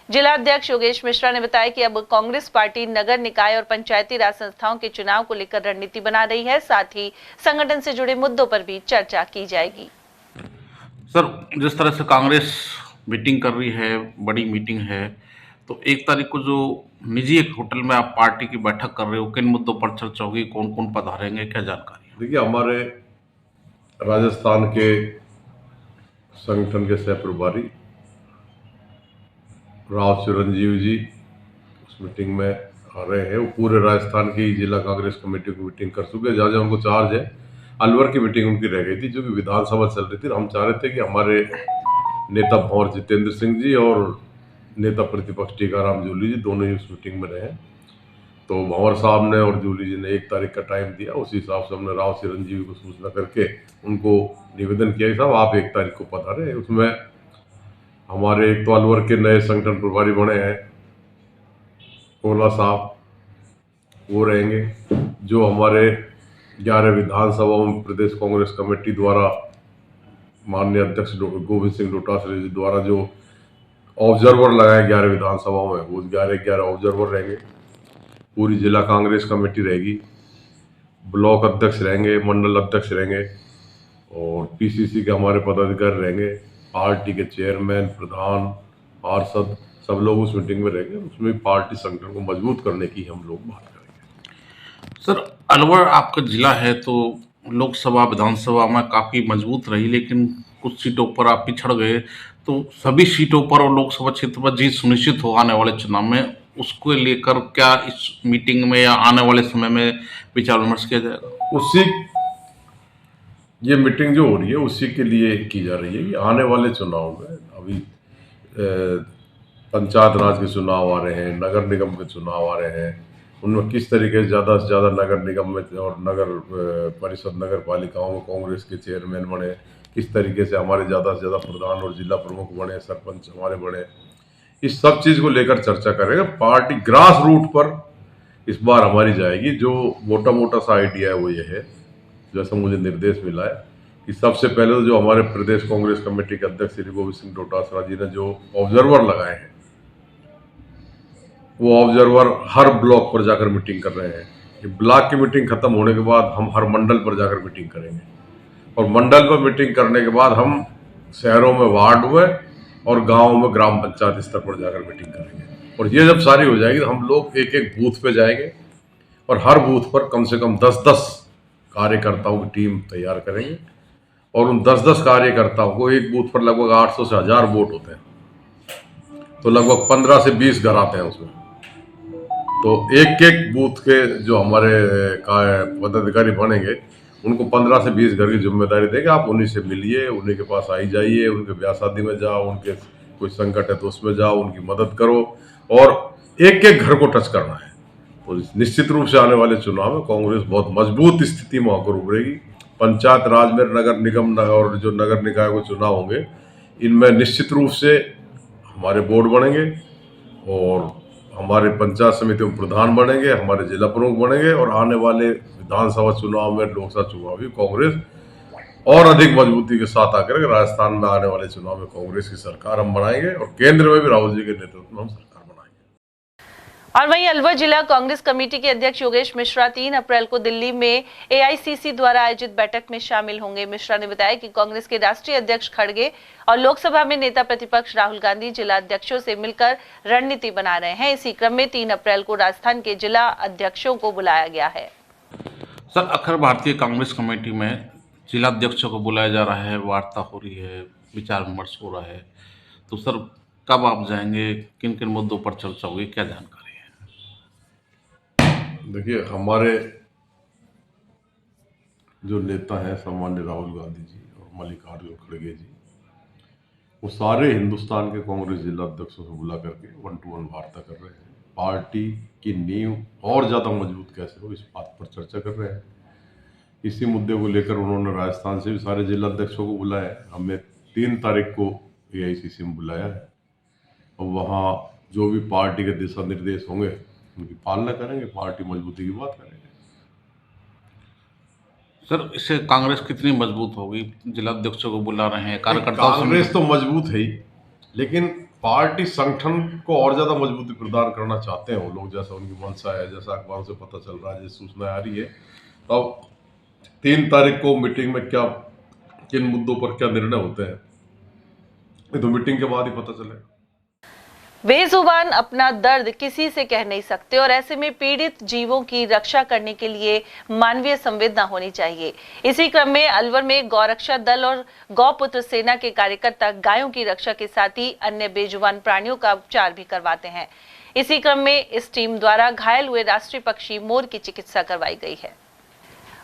Speaker 2: जिला अध्यक्ष योगेश मिश्रा ने बताया कि अब कांग्रेस पार्टी नगर निकाय और पंचायती राज संस्थाओं के चुनाव को लेकर रणनीति बना रही है। साथ ही संगठन से जुड़े मुद्दों पर भी चर्चा की जाएगी।
Speaker 11: सर, जिस तरह से कांग्रेस मीटिंग कर रही है, बड़ी मीटिंग है, तो 1 तारीख को जो निजी एक होटल में आप पार्टी की बैठक कर रहे हो, किन मुद्दों पर चर्चा होगी, कौन कौन पधारेंगे, क्या जानकारी?
Speaker 6: देखिए, हमारे राजस्थान के संगठन के सह प्रभारी राव चिरंजीव जी उस मीटिंग में आ रहे हैं। वो पूरे राजस्थान की जिला कांग्रेस कमेटी की मीटिंग कर चुके हैं। जहाँ जहाँ उनको चार्ज है, अलवर की मीटिंग उनकी रह गई थी, जो कि विधानसभा चल रही थी। हम चाह रहे थे कि हमारे नेता भंवर जितेंद्र सिंह जी और नेता प्रतिपक्ष टीकाराम जूली जी दोनों ही उस मीटिंग में रहे। तो भंवर साहब ने और जूली जी ने 1 तारीख का टाइम दिया। उसी हिसाब से हमने राव चिरंजीवी को सूचना करके उनको निवेदन किया कि साहब आप 1 तारीख को पधारें। उसमें हमारे एक तो अलवर के नए संगठन प्रभारी बने हैं कोला साहब, वो रहेंगे। जो हमारे 11 विधानसभाओं में प्रदेश कांग्रेस कमेटी द्वारा माननीय अध्यक्ष गोविंद सिंह डोटासरा जी द्वारा जो ऑब्जर्वर लगाए 11 विधानसभाओं में, वो 11 ऑब्जर्वर रहेंगे। पूरी जिला कांग्रेस कमेटी रहेगी, ब्लॉक अध्यक्ष रहेंगे, मंडल अध्यक्ष रहेंगे और PCC के हमारे पदाधिकारी रहेंगे, पार्टी के चेयरमैन, प्रधान, पार्षद, सब लोग उस मीटिंग में रहेंगे। उसमें पार्टी संगठन को मजबूत करने की हम लोग बात करेंगे।
Speaker 11: सर, अलवर आपका जिला है तो लोकसभा विधानसभा में काफ़ी मजबूत रही, लेकिन कुछ सीटों पर आप पिछड़ गए। तो सभी सीटों पर और लोकसभा क्षेत्र पर जीत सुनिश्चित हो आने वाले चुनाव में, उसको लेकर क्या इस मीटिंग में या आने वाले समय में विचार विमर्श किया जाएगा?
Speaker 6: ये मीटिंग जो हो रही है उसी के लिए की जा रही है कि आने वाले चुनाव में अभी पंचायत राज के चुनाव आ रहे हैं, नगर निगम के चुनाव आ रहे हैं, उनमें किस तरीके से ज़्यादा से ज़्यादा नगर निगम में और नगर परिषद नगर पालिकाओं में कांग्रेस के चेयरमैन बने, किस तरीके से हमारे ज़्यादा से ज़्यादा प्रधान और जिला प्रमुख बने, सरपंच हमारे बने, इस सब चीज़ को लेकर चर्चा करेंगे। पार्टी ग्रास रूट पर इस बार हमारी जाएगी। जो मोटा मोटा सा आइडिया है वो ये है, जैसा मुझे निर्देश मिला है कि सबसे पहले तो जो हमारे प्रदेश कांग्रेस कमेटी के अध्यक्ष श्री गोविंद सिंह डोटासरा जी ने जो ऑब्जर्वर लगाए हैं, वो ऑब्जर्वर हर ब्लॉक पर जाकर मीटिंग कर रहे हैं। ये ब्लॉक की मीटिंग खत्म होने के बाद हम हर मंडल पर जाकर मीटिंग करेंगे और मंडल पर मीटिंग करने के बाद हम शहरों में वार्ड में और गाँव में ग्राम पंचायत स्तर पर जाकर मीटिंग करेंगे। और ये जब सारी हो जाएगी तो हम लोग एक एक बूथ पे जाएंगे और हर बूथ पर कम से कम 10-10 कार्यकर्ताओं की टीम तैयार करेंगे और उन 10-10 कार्यकर्ताओं को एक बूथ पर लगभग 800 से 1000 वोट होते हैं, तो लगभग 15 से 20 घर आते हैं उसमें। तो एक एक बूथ के जो हमारे पदाधिकारी बनेंगे उनको 15 से 20 घर की जिम्मेदारी देंगे। आप उन्हीं से मिलिए, उन्हीं के पास आई जाइए, उनके ब्याह शादी में जाओ, उनके कोई संकट है तो उसमें जाओ, उनकी मदद करो और एक एक घर को टच करना है। तो निश्चित रूप से आने वाले चुनाव में कांग्रेस बहुत मजबूत स्थिति में होकर उभरेगी। पंचायत राज में नगर निगम और जो नगर निकाय के चुनाव होंगे, इनमें निश्चित रूप से हमारे बोर्ड बनेंगे और हमारे पंचायत समिति में प्रधान बनेंगे, हमारे जिला प्रमुख बनेंगे और आने वाले विधानसभा चुनाव में, लोकसभा चुनाव भी कांग्रेस और अधिक मजबूती के साथ आकर राजस्थान में आने वाले चुनाव में कांग्रेस की सरकार हम बनाएंगे और केंद्र में भी राहुल जी के नेतृत्व में हम सरकार बनाएंगे।
Speaker 2: और वहीं अलवर जिला कांग्रेस कमेटी के अध्यक्ष योगेश मिश्रा 3 अप्रैल को दिल्ली में AICC द्वारा आयोजित बैठक में शामिल होंगे। मिश्रा ने बताया कि कांग्रेस के राष्ट्रीय अध्यक्ष खड़गे और लोकसभा में नेता प्रतिपक्ष राहुल गांधी जिला अध्यक्षों से मिलकर रणनीति बना रहे हैं। इसी क्रम में 3 अप्रैल को राजस्थान के जिला अध्यक्षों को बुलाया गया है।
Speaker 11: सर, अखिल भारतीय कांग्रेस कमेटी में जिला अध्यक्षों को बुलाया जा रहा है, वार्ता हो रही है, विचार विमर्श हो रहा है, तो सर कब आप जाएंगे, किन किन मुद्दों पर चर्चा होगी, क्या जानकारी है?
Speaker 6: देखिए, हमारे जो नेता हैं सम्मान्य राहुल गांधी जी और मल्लिकार्जुन खड़गे जी, वो सारे हिंदुस्तान के कांग्रेस जिला अध्यक्षों से बुला करके 1-to-1 वार्ता कर रहे हैं। पार्टी की नींव और ज़्यादा मजबूत कैसे हो, इस बात पर चर्चा कर रहे हैं। इसी मुद्दे को लेकर उन्होंने राजस्थान से भी सारे जिला अध्यक्षों को बुलाया है। हमने 3 तारीख को AICC में बुलाया है और वहाँ जो भी पार्टी के दिशा निर्देश होंगे उनकी पालना करेंगे, पार्टी मजबूती की बात करेंगे।
Speaker 11: सर, इससे कांग्रेस कितनी मजबूत होगी? जिला अध्यक्षों को बुला रहे हैं, कार्यकर्ताओं से
Speaker 6: कांग्रेस तो मजबूत है ही, लेकिन पार्टी संगठन को और ज्यादा मजबूती प्रदान करना चाहते हैं वो लोग, जैसा उनकी मंशा है, जैसा अखबारों से पता चल रहा है, जैसी सूचना आ रही है। तो 3 तारीख को मीटिंग में क्या, किन मुद्दों पर क्या निर्णय होते हैं, ये तो मीटिंग के बाद ही पता चलेगा।
Speaker 2: बेजुबान अपना दर्द किसी से कह नहीं सकते और ऐसे में पीड़ित जीवों की रक्षा करने के लिए मानवीय संवेदना होनी चाहिए। इसी क्रम में अलवर में गौरक्षा दल और गौपुत्र सेना के कार्यकर्ता गायों की रक्षा के साथ ही अन्य बेजुबान प्राणियों का उपचार भी करवाते हैं। इसी क्रम में इस टीम द्वारा घायल हुए राष्ट्रीय पक्षी मोर की चिकित्सा करवाई गई है।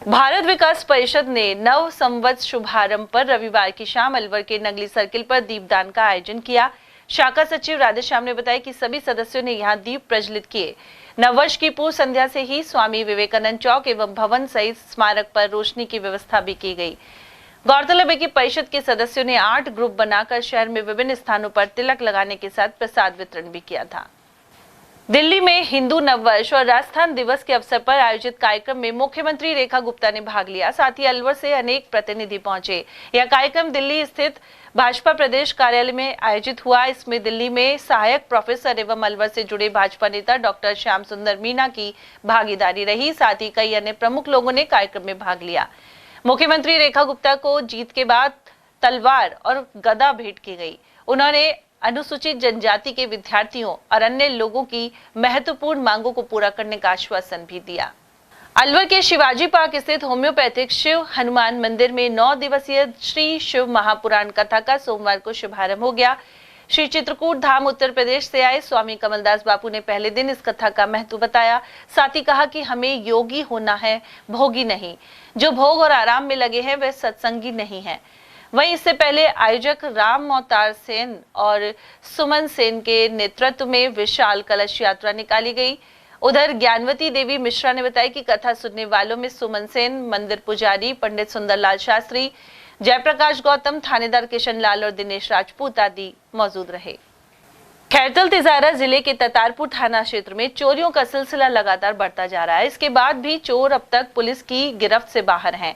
Speaker 2: भारत विकास परिषद ने नव संवत्सर शुभारंभ पर रविवार की शाम अलवर के नगली सर्किल पर दीपदान का आयोजन किया। शाखा सचिव राधेश्याम ने बताया कि सभी सदस्यों ने यहां दीप प्रज्वलित किए। नववर्ष की पूर्व संध्या से ही स्वामी विवेकानंद चौक एवं भवन सहित स्मारक पर रोशनी की व्यवस्था भी की गई। गौरतलब है कि परिषद के सदस्यों ने 8 ग्रुप बनाकर शहर में विभिन्न स्थानों पर तिलक लगाने के साथ प्रसाद वितरण भी किया था। दिल्ली में हिंदू नववर्ष और राजस्थान दिवस के अवसर पर आयोजित कार्यक्रम में मुख्यमंत्री रेखा गुप्ता ने भाग लिया। साथ ही अलवर से अनेक प्रतिनिधि पहुंचे। यह कार्यक्रम दिल्ली स्थित भाजपा प्रदेश कार्यालय में आयोजित हुआ। इसमें दिल्ली में सहायक प्रोफेसर एवं अलवर से जुड़े भाजपा नेता डॉक्टर श्याम सुंदर मीना की भागीदारी रही। साथ ही कई अन्य प्रमुख लोगों ने कार्यक्रम में भाग लिया। मुख्यमंत्री रेखा गुप्ता को जीत के बाद तलवार और गदा भेंट की गई। उन्होंने अनुसूचित जनजाति के विद्यार्थियों और अन्य लोगों की महत्वपूर्ण मांगों को पूरा करने का आश्वासन भी दिया। अलवर के शिवाजी पार्क स्थित होम्योपैथिक शिव हनुमान मंदिर में 9 दिवसीय श्री शिव महापुराण कथा का सोमवार को शुभारंभ हो गया। श्री चित्रकूट धाम उत्तर प्रदेश से आए स्वामी कमलदास बापू ने पहले दिन इस कथा का महत्व बताया। साथ ही कहा कि हमें योगी होना है, भोगी नहीं। जो भोग और आराम में लगे हैं वे सत्संगी नहीं है। वहीं इससे पहले आयोजक राम मोहतार सेन और सुमन सेन के नेतृत्व में विशाल कलश यात्रा निकाली गई। उधर ज्ञानवती देवी मिश्रा ने बताया कि कथा सुनने वालों में सुमन सेन, मंदिर पुजारी पंडित सुंदरलाल शास्त्री, जयप्रकाश गौतम, थानेदार किशन लाल और दिनेश राजपूत आदि मौजूद रहे। खैरतल तिजारा जिले के ततारपुर थाना क्षेत्र में चोरियों का सिलसिला लगातार बढ़ता जा रहा है। इसके बाद भी चोर अब तक पुलिस की गिरफ्त से बाहर हैं।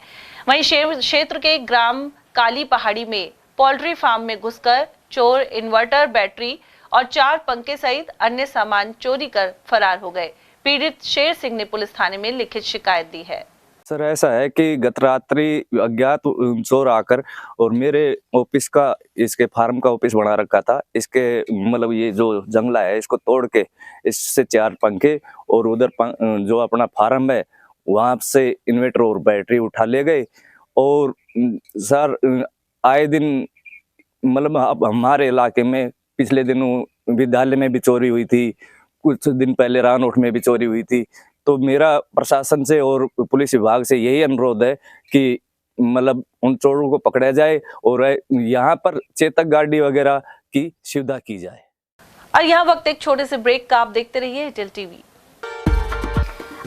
Speaker 2: वहीं क्षेत्र के ग्राम काली पहाड़ी में पोल्ट्री फार्म में घुसकर चोर इन्वर्टर, बैटरी और 4 पंखे सहित अन्य सामान चोरी कर फरार हो गए। पीड़ित शेर सिंह ने पुलिस थाने में लिखित शिकायत दी है।
Speaker 20: सर, ऐसा है कि गत रात्रि अज्ञात चोर आकर और मेरे ऑफिस का, इसके फार्म का ऑफिस बना रखा था, इसके मतलब ये जो जंगला है इसको तोड़ के इससे 4 पंखे और उधर जो अपना फार्म है वहां से इन्वर्टर और बैटरी उठा ले गए। और सर आए दिन मतलब अब हमारे इलाके में पिछले दिनों विद्यालय में भी चोरी हुई थी, कुछ दिन पहले रानोट में भी चोरी हुई थी। तो मेरा प्रशासन से और पुलिस विभाग से यही अनुरोध है कि मतलब उन चोरों को पकड़ा जाए और यहाँ पर चेतक गाड़ी वगैरह की सुविधा की जाए।
Speaker 2: और यहाँ वक्त एक छोटे से ब्रेक का, आप देखते रहिए एयरटेल टीवी।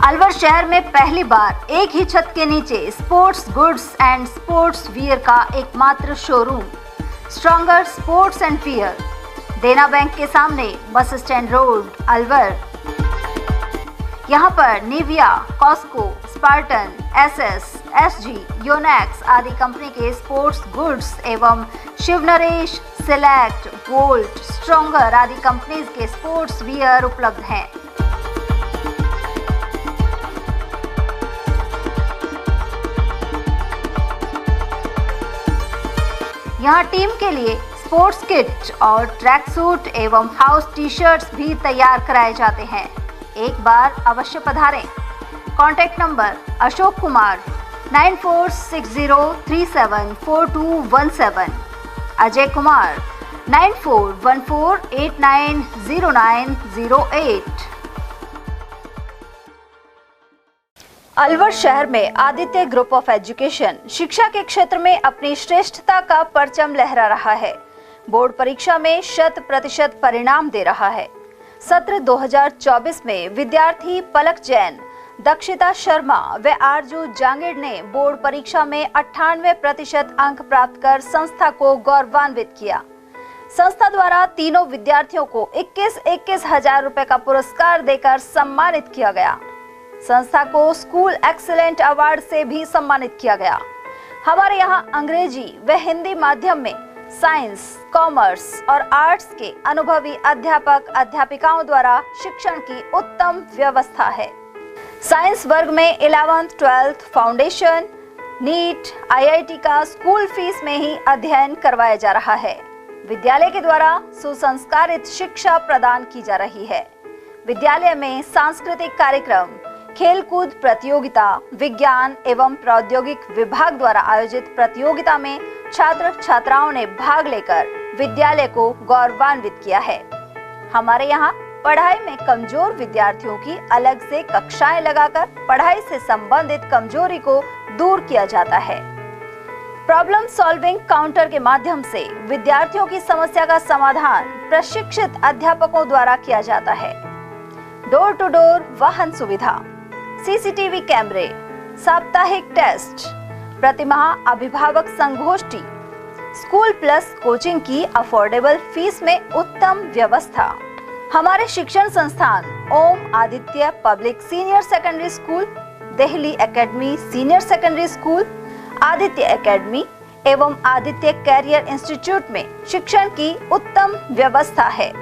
Speaker 21: अलवर शहर में पहली बार एक ही छत के नीचे sports goods and sports wear का एकमात्र showroom stronger sports and wear, Dena bank के सामने, बस स्टैंड रोड, अलवर। यहाँ पर Nivia, Cosco, Spartan, SS, SG, Yonex आदि कंपनी के स्पोर्ट्स गुड्स एवं Shiv Naresh, select, volt, stronger आदि कंपनीज के स्पोर्ट्स वियर उपलब्ध हैं। यहाँ टीम के लिए स्पोर्ट्स किट और ट्रैक सूट एवं हाउस टी शर्ट्स भी तैयार कराए जाते हैं। एक बार अवश्य पधारें। Contact number Ashok Kumar 9460374217, Ajay Kumar 9414890908। अलवर शहर में आदित्य ग्रुप ऑफ एजुकेशन शिक्षा के क्षेत्र में अपनी श्रेष्ठता का परचम लहरा रहा है। बोर्ड परीक्षा में 100% परिणाम दे रहा है। सत्र 2024 में विद्यार्थी पलक जैन, दक्षिता शर्मा व आरजू जांगीर ने बोर्ड परीक्षा में 98% अंक प्राप्त कर संस्था को गौरवान्वित किया। संस्था द्वारा तीनों विद्यार्थियों को 21-21 हजार रुपए का पुरस्कार देकर सम्मानित किया गया। संस्था को स्कूल एक्सीलेंट अवार्ड से भी सम्मानित किया गया। हमारे यहाँ अंग्रेजी व हिंदी माध्यम में साइंस, कॉमर्स और आर्ट्स के अनुभवी अध्यापक अध्यापिकाओं द्वारा शिक्षण की उत्तम व्यवस्था है। साइंस वर्ग में 11th, 12th foundation, NEET, IIT का स्कूल फीस में ही अध्ययन करवाया जा रहा है। विद्यालय के द्वारा सुसंस्कारित शिक्षा प्रदान की जा रही है। विद्यालय में सांस्कृतिक कार्यक्रम, खेलकूद प्रतियोगिता, विज्ञान एवं प्रौद्योगिक विभाग द्वारा आयोजित प्रतियोगिता में छात्र छात्राओं ने भाग लेकर विद्यालय को गौरवान्वित किया है। हमारे यहाँ पढ़ाई में कमजोर विद्यार्थियों की अलग से कक्षाएं लगाकर पढ़ाई से संबंधित कमजोरी को दूर किया जाता है। प्रॉब्लम सॉल्विंग काउंटर के माध्यम से विद्यार्थियों की समस्या का समाधान प्रशिक्षित अध्यापकों द्वारा किया जाता है। डोर टू डोर वाहन सुविधा, सीसीटीवी कैमरे, साप्ताहिक टेस्ट, प्रतिमाह अभिभावक संगोष्ठी, स्कूल प्लस कोचिंग की अफोर्डेबल फीस में उत्तम व्यवस्था। हमारे शिक्षण संस्थान Om Aditya public senior secondary school, Delhi academy senior secondary school, Aditya academy एवं आदित्य कैरियर इंस्टीट्यूट में शिक्षण की उत्तम व्यवस्था है।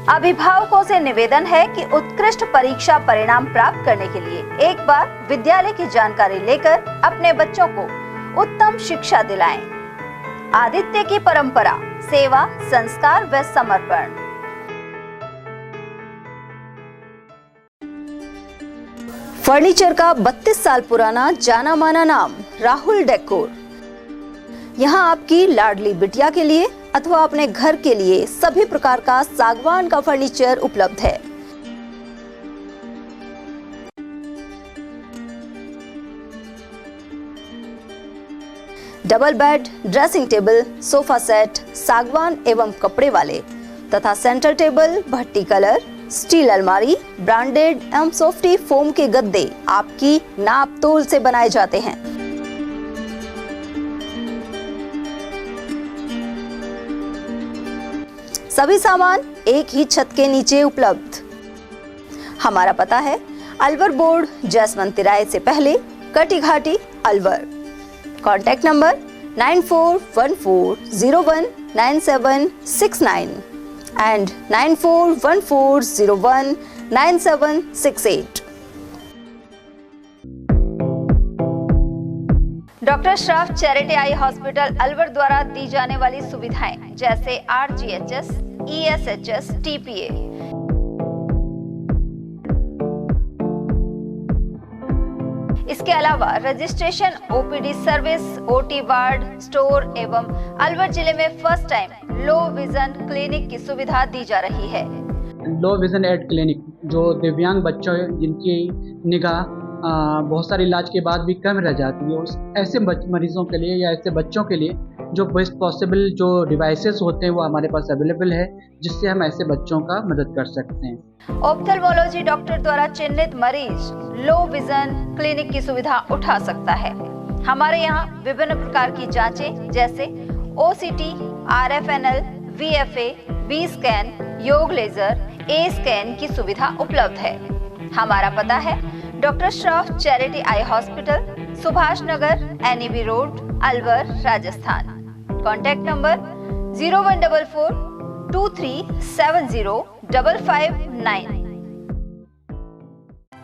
Speaker 21: अभिभावकों से निवेदन है कि उत्कृष्ट परीक्षा परिणाम प्राप्त करने के लिए एक बार विद्यालय की जानकारी लेकर अपने बच्चों को उत्तम शिक्षा दिलाएं। आदित्य की परंपरा, सेवा, संस्कार व समर्पण। फर्नीचर का 32 साल पुराना जाना माना नाम राहुल डेकोर। यहाँ आपकी लाडली बिटिया के लिए अथवा अपने घर के लिए सभी प्रकार का सागवान का फर्नीचर उपलब्ध है। Double bed, dressing table, sofa set, सागवान एवं कपड़े वाले तथा सेंटर टेबल, भट्टी कलर, स्टील अलमारी, ब्रांडेड एवं सॉफ्टी फोम के गद्दे आपकी नाप तोल से बनाए जाते हैं। सभी सामान एक ही छत के नीचे उपलब्ध। हमारा पता है अलवर बोर्ड, जसवंत तिराहे से पहले, कटी घाटी, Alwar. Contact number 9414019769 and 9414019768। Doctor Shroff charity eye hospital Alwar द्वारा दी जाने वाली सुविधाएं जैसे RGHS, ESHS, TPA, इसके अलावा registration, OPD service, OT ward, store एवं अलवर जिले में first time low vision clinic की सुविधा दी जा रही है।
Speaker 1: लो विजन एड क्लिनिक जो दिव्यांग बच्चों जिनकी निगाह बहुत सारे इलाज के बाद भी कम रह जाती है, उस ऐसे मरीजों के लिए या ऐसे बच्चों के लिए जो बेस्ट पॉसिबल जो डिवाइसेस होते हैं वो हमारे पास अवेलेबल है, जिससे हम ऐसे बच्चों का मदद कर सकते हैं।
Speaker 21: ऑप्थेल्मोलॉजी डॉक्टर द्वारा चिन्हित मरीज लो विजन क्लिनिक की सुविधा उठा सकता है। हमारे यहाँ विभिन्न प्रकार की जांचें जैसे OCT, RFNL, VFA, B scan, YAG laser, A scan की सुविधा उपलब्ध है। हमारा पता है doctor Shroff charity eye hospital, Subhash Nagar, NEB road, Alwar, Rajasthan. Contact number 014423705559।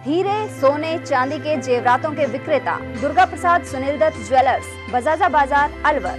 Speaker 21: हीरे, सोने, चांदी के जेवरातों के विक्रेता दुर्गा प्रसाद सुनील दत्त ज्वेलर्स, बजाजा बाजार, अलवर।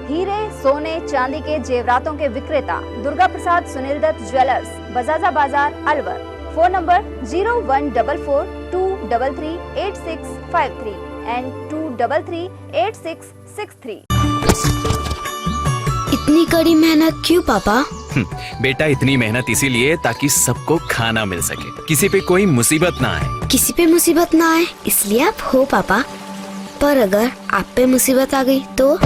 Speaker 21: हीरे, सोने, चांदी के जेवरातों के विक्रेता Durga Prasad Sunil Dutt jewellers, Bajaja Bazaar, Alwar. Phone number 0144233863 and 2338663।
Speaker 22: इतनी कड़ी मेहनत क्यों पापा?
Speaker 23: बेटा इतनी मेहनत इसीलिए ताकि सबको खाना मिल सके, किसी पे कोई मुसीबत ना आए।
Speaker 22: किसी पे मुसीबत ना आए इसलिए आप हो पापा, पर अगर आप पे मुसीबत आ गई तो?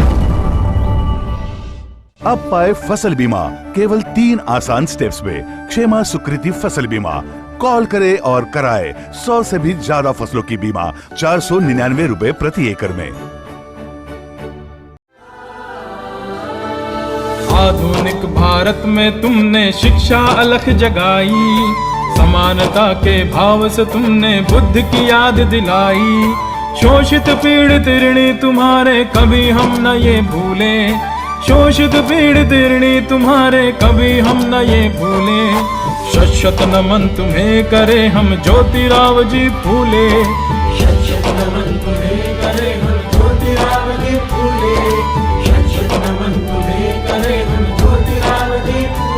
Speaker 24: अब पाए फसल बीमा केवल 3 आसान स्टेप्स में। क्षेमा सुकृति फसल बीमा। कॉल करे और कराए 100 से भी ज्यादा फसलों की बीमा 499 रुपए प्रति एकड़ में।
Speaker 25: आधुनिक भारत में तुमने शिक्षा अलख जगाई, समानता के भाव से तुमने बुद्ध की याद दिलाई। शोषित पीड़ित ऋणी तुम्हारे कभी हम न ये भूले, शोषित पीड़ित ऋणी तुम्हारे कभी हम न ये भूले। शत नमन तुम्हें करे हम ज्योतिराव जी फूले, शत नमन तुम्हें करे हम ज्योतिराव जी फूले, शत नमन तुम्हें करे हम ज्योतिराव जी फूले।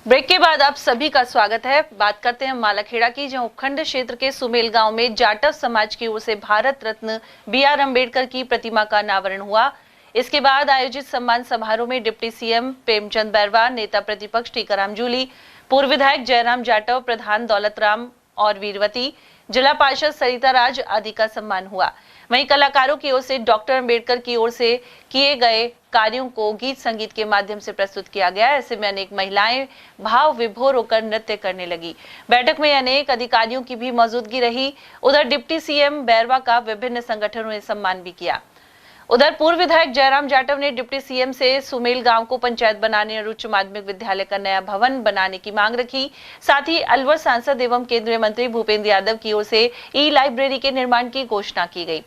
Speaker 2: ब्रेक के बाद आप सभी का स्वागत है। बात करते हैं मालाखेड़ा की, जहां उपखंड क्षेत्र के सुमेल गांव में जाटव समाज की ओर से भारत रत्न BR अम्बेडकर की प्रतिमा का अनावरण हुआ। इसके बाद आयोजित सम्मान समारोह में डिप्टी CM प्रेमचंद बैरवा, नेता प्रतिपक्ष टीकाराम जूली, पूर्व विधायक जयराम जाटव, प्रधान दौलतराम और वीरवती, जिला पार्षद सरिता राज आदि का सम्मान हुआ। वहीं कलाकारों की ओर से डॉक्टर अंबेडकर की ओर से किए गए कार्यों को गीत संगीत के माध्यम से प्रस्तुत किया गया। ऐसे में अनेक महिलाएं भाव विभोर होकर नृत्य करने लगी। बैठक में अनेक अधिकारियों की भी मौजूदगी रही। उधर डिप्टी सीएम बैरवा का विभिन्न संगठनों ने सम्मान भी किया। उधर पूर्व विधायक जयराम जाटव ने डिप्टी सीएम से सुमेल गांव को पंचायत बनाने और उच्च माध्यमिक विद्यालय का नया भवन बनाने की मांग रखी। साथ ही अलवर सांसद एवं केंद्रीय मंत्री भूपेंद्र यादव की ओर से ई लाइब्रेरी के निर्माण की घोषणा की गई।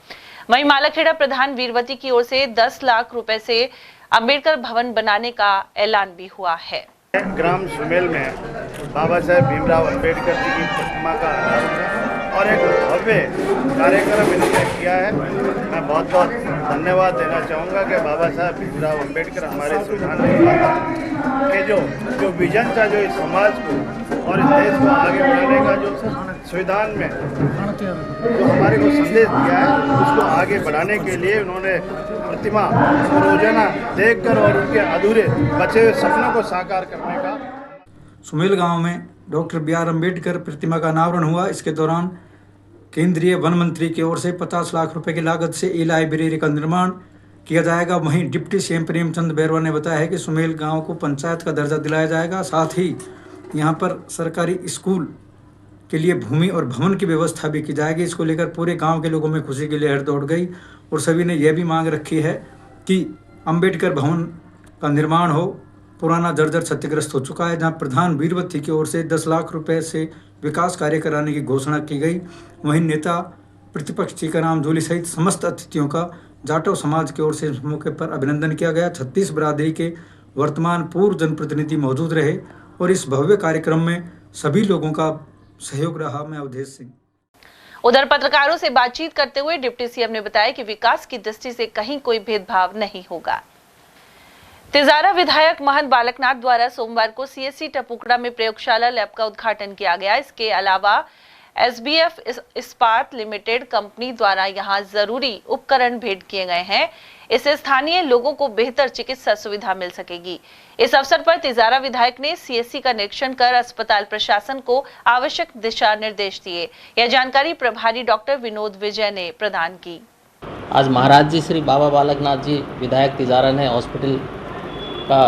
Speaker 2: वहीं मालाखेड़ा प्रधान वीरवती की ओर से 10 लाख रुपए से अंबेडकर भवन बनाने का ऐलान भी हुआ है।
Speaker 3: ग्राम सुमेल में बाबा साहेब भीमराव अंबेडकर जी की प्रतिमा का और एक भव्य कार्यक्रम इन्होंने किया है। मैं बहुत बहुत धन्यवाद देना चाहूँगा कि बाबा साहेब भीमराव अंबेडकर हमारे संविधान निर्माता के जो विजन था, जो इस समाज को और इस देश को आगे बढ़ाने का जो संविधान में जो हमारे को संदेश दिया है, उसको आगे बढ़ाने के लिए उन्होंने प्रतिमा रोजाना देखकर और उनके अधूरे बचे हुए सपनों को साकार करने का।
Speaker 4: सुमेल गांव में डॉक्टर बी.आर. अम्बेडकर प्रतिमा का अनावरण हुआ। इसके दौरान केंद्रीय वन मंत्री की ओर से 50 लाख रुपए की लागत से ई लाइब्रेरी का निर्माण किया जाएगा। वहीं डिप्टी सीएम प्रेमचंद बैरवा ने बताया है कि सुमेल गांव को पंचायत का दर्जा दिलाया जाएगा। साथ ही यहां पर सरकारी स्कूल के लिए भूमि और भवन की व्यवस्था भी की जाएगी। इसको लेकर पूरे गांव के लोगों में खुशी की लहर दौड़ गई और सभी ने यह भी मांग रखी है कि अंबेडकर भवन का निर्माण हो। पुराना जर्जर क्षतिग्रस्त हो चुका है, जहां प्रधान वीरवती की ओर से 10 लाख रुपए से विकास कार्य कराने की घोषणा की गई। वहीं नेता प्रतिपक्ष टीकाराम जूली सहित समस्त अतिथियों का जाटव समाज की ओर से इस मौके पर अभिनंदन किया गया। 36 बिरादरी के वर्तमान पूर्व जनप्रतिनिधि मौजूद रहे और इस भव्य कार्यक्रम में सभी लोगों का सहयोग रहा। मैं अवधेश सिंह।
Speaker 2: उधर पत्रकारों से बातचीत करते हुए डिप्टी सीएम ने बताया कि विकास की दृष्टि से कहीं कोई भेदभाव नहीं होगा। तिजारा विधायक महंत बालकनाथ द्वारा सोमवार को सीएससी टपुकड़ा में प्रयोगशाला लैब का उद्घाटन किया गया। इसके अलावा एसबीएफ इस्पात लिमिटेड कंपनी द्वारा यहां जरूरी उपकरण भेंट किए गए हैं। इससे स्थानीय लोगों को बेहतर चिकित्सा सुविधा मिल सकेगी। इस अवसर पर तिजारा विधायक ने सीएससी का निरीक्षण कर अस्पताल प्रशासन को आवश्यक दिशा निर्देश दिए। यह जानकारी प्रभारी डॉक्टर विनोद विजय ने प्रदान की।
Speaker 5: आज महाराज जी श्री बाबा बालकनाथ जी विधायक तिजारा ने हॉस्पिटल का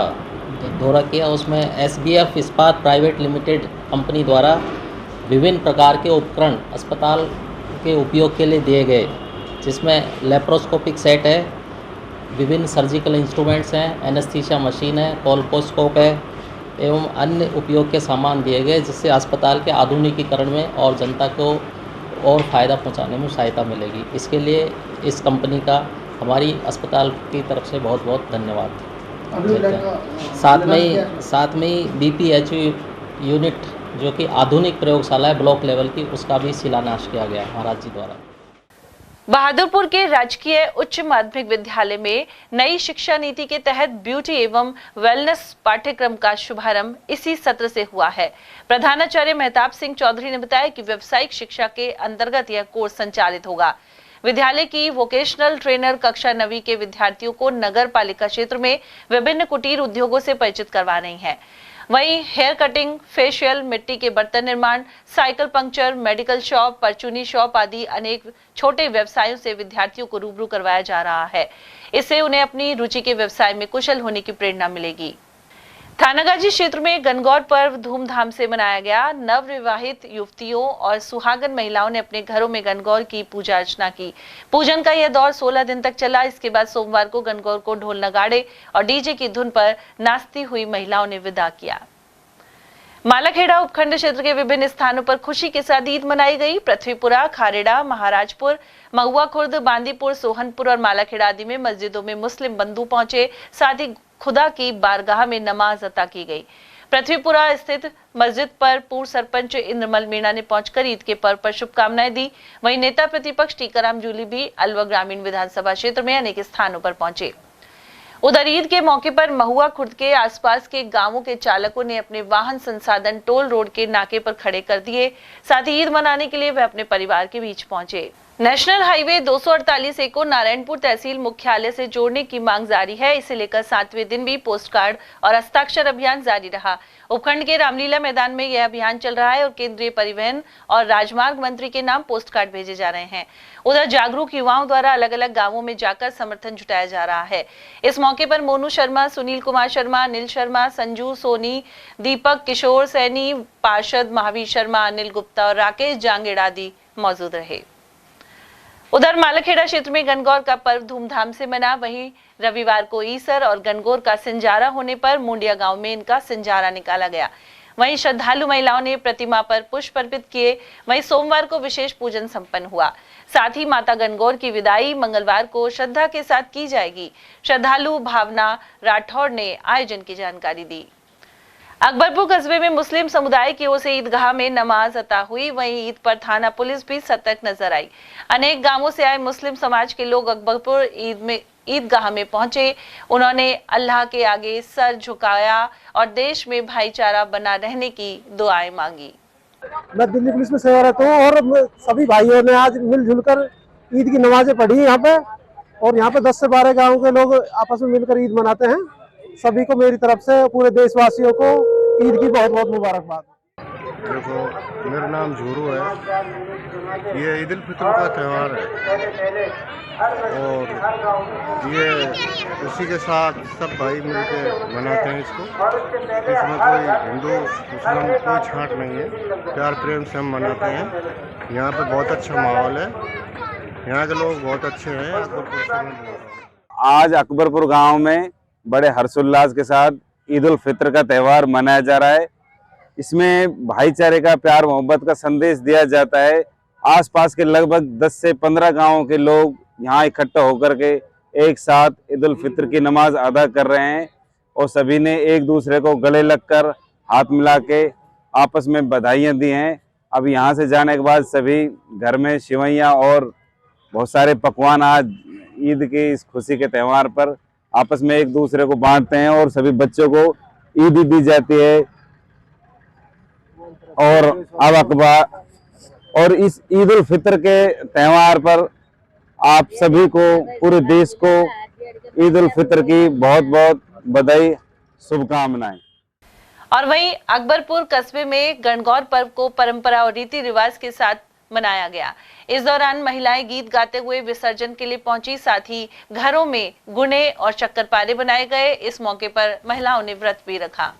Speaker 5: दौरा किया। उसमें एसबीएफ इस्पात प्राइवेट लिमिटेड कंपनी द्वारा विभिन्न प्रकार के उपकरण अस्पताल के उपयोग के लिए दिए गए, जिसमें लेप्रोस्कोपिक सेट है, विभिन्न सर्जिकल इंस्ट्रूमेंट्स हैं, एनेस्थीसिया मशीन है, कोल्पोस्कोप है एवं अन्य उपयोग के सामान दिए गए, जिससे अस्पताल के आधुनिकीकरण में और जनता को और फ़ायदा पहुंचाने में सहायता मिलेगी। इसके लिए इस कंपनी का हमारी अस्पताल की तरफ से बहुत बहुत धन्यवाद। साथ में ही बीपीएचयू यूनिट जो कि आधुनिक प्रयोगशाला है ब्लॉक लेवल की, उसका भी शिलान्यास किया गया महाराज जी द्वारा।
Speaker 2: बहादुरपुर के राजकीय उच्च माध्यमिक विद्यालय में नई शिक्षा नीति के तहत ब्यूटी एवं वेलनेस पाठ्यक्रम का शुभारंभ इसी सत्र से हुआ है। प्रधानाचार्य मेहताब सिंह चौधरी ने बताया कि व्यावसायिक शिक्षा के अंतर्गत यह कोर्स संचालित होगा। विद्यालय की वोकेशनल ट्रेनर कक्षा 9वीं के विद्यार्थियों को नगर पालिका क्षेत्र में विभिन्न कुटीर उद्योगों से परिचित करवा रही है। वहीं हेयर कटिंग, फेशियल, मिट्टी के बर्तन निर्माण, साइकिल पंक्चर, मेडिकल शॉप, परचूनी शॉप आदि अनेक छोटे व्यवसायों से विद्यार्थियों को रूबरू करवाया जा रहा है। इससे उन्हें अपनी रुचि के व्यवसाय में कुशल होने की प्रेरणा मिलेगी। थानागाजी क्षेत्र में गणगौर पर्व धूमधाम से मनाया गया। नवविवाहित युवतियों और सुहागन महिलाओं ने अपने घरों में गणगौर की पूजा अर्चना की। पूजन का यह दौर 16 दिन तक चला। इसके बाद सोमवार को गणगौर को ढोल नगाड़े और डीजे की धुन पर नाचती हुई महिलाओं ने विदा किया। मालाखेड़ा उपखंड क्षेत्र के विभिन्न स्थानों पर खुशी के साथ ईद मनाई गई। पृथ्वीपुरा, खारेड़ा, महाराजपुर, महुआ खुर्द, बांदीपुर, सोहनपुर और मालाखेड़ा आदि में मस्जिदों में मुस्लिम बंधु पहुंचे। साथ ही खुदा की बारगाह में नमाज अता की गई। पृथ्वीपुरा स्थित मस्जिद पर पूर्व सरपंच इंद्रमल मीणा ने पहुंचकर ईद के पर्व पर शुभकामनाएं दी। वहीं नेता प्रतिपक्ष टीकाराम जूली भी अलवर ग्रामीण विधानसभा क्षेत्र में अनेक स्थानों पर पहुंचे। उधर ईद के मौके पर महुआ खुर्द के आसपास के गांवों के चालकों ने अपने वाहन संसाधन टोल रोड के नाके पर खड़े कर दिए। साथ ही ईद मनाने के लिए वे अपने परिवार के बीच पहुंचे। नेशनल हाईवे 248A को नारायणपुर तहसील मुख्यालय से जोड़ने की मांग जारी है। इसे लेकर 7वें दिन भी पोस्ट कार्ड और हस्ताक्षर अभियान जारी रहा। उपखंड के रामलीला मैदान में यह अभियान चल रहा है और केंद्रीय परिवहन और राजमार्ग मंत्री के नाम पोस्ट कार्ड भेजे जा रहे हैं। उधर जागरूक युवाओं द्वारा अलग अलग गांवों में जाकर समर्थन जुटाया जा रहा है। इस मौके पर मोनू शर्मा, सुनील कुमार शर्मा, अनिल शर्मा, संजू सोनी, दीपक, किशोर सैनी, पार्षद महावीर शर्मा, अनिल गुप्ता और राकेश जांगेड़ आदि मौजूद रहे। उधर मालखेड़ा क्षेत्र में गणगौर का पर्व धूमधाम से मना। वहीं रविवार को ईसर और गणगौर का सिंजारा होने पर मुंडिया गांव में इनका सिंजारा निकाला गया। वहीं श्रद्धालु महिलाओं ने प्रतिमा पर पुष्प अर्पित किए। वहीं सोमवार को विशेष पूजन संपन्न हुआ। साथ ही माता गणगौर की विदाई मंगलवार को श्रद्धा के साथ की जाएगी। श्रद्धालु भावना राठौड़ ने आयोजन की जानकारी दी। अकबरपुर कस्बे में मुस्लिम समुदाय की ओर से ईदगाह में नमाज अता हुई। वहीं ईद पर थाना पुलिस भी सतर्क नजर आई। अनेक गांवों से आए मुस्लिम समाज के लोग अकबरपुर ईदगाह में पहुंचे। उन्होंने अल्लाह के आगे सर झुकाया और देश में भाईचारा बना रहने की दुआएं मांगी।
Speaker 19: मैं दिल्ली पुलिस में सेवारत हूँ और सभी भाइयों ने आज मिलजुल कर ईद की नमाजें पढ़ी यहाँ पे, और यहाँ पे 10 से 12 गाँव के लोग आपस में मिलकर ईद मनाते हैं। सभी को मेरी तरफ से, पूरे देशवासियों को ईद की बहुत बहुत मुबारकबाद।
Speaker 7: देखो, मेरा नाम झूरू है। ये ईद उल फितर का त्यौहार है और ये उसी के साथ सब भाई मिलकर मनाते हैं इसको। इसमें कोई हिंदू मुस्लिम कोई छांट नहीं है, प्यार प्रेम से हम मनाते हैं। यहाँ पे बहुत अच्छा माहौल है, यहाँ के लोग बहुत अच्छे हैं।
Speaker 8: आज अकबरपुर गांव में बड़े हर्षोल्लास के साथ ईद उल फितर का त्यौहार मनाया जा रहा है। इसमें भाईचारे का, प्यार मोहब्बत का संदेश दिया जाता है। आसपास के लगभग 10 से 15 गांवों के लोग यहाँ इकट्ठा होकर के एक साथ ईद उल फितर की नमाज अदा कर रहे हैं और सभी ने एक दूसरे को गले लगकर हाथ मिला के आपस में बधाइयाँ दी हैं। अब यहाँ से जाने के बाद सभी घर में सेवइयाँ और बहुत सारे पकवान आज ईद की इस खुशी के त्यौहार पर आपस में एक दूसरे को बांटते हैं और सभी बच्चों को ईद दी जाती है। और अब अखबार और इस ईद उल फितर के त्यौहार पर आप सभी को, पूरे देश को ईद उल फितर की बहुत बहुत बधाई, शुभकामनाएं।
Speaker 2: और वहीं अकबरपुर कस्बे में गणगौर पर्व को परंपरा और रीति रिवाज के साथ मनाया गया। इस दौरान महिलाएं गीत गाते हुए विसर्जन के लिए पहुंची। साथ ही घरों में गुणे और शक्करपारे बनाए गए। इस मौके पर महिलाओं ने व्रत भी रखा।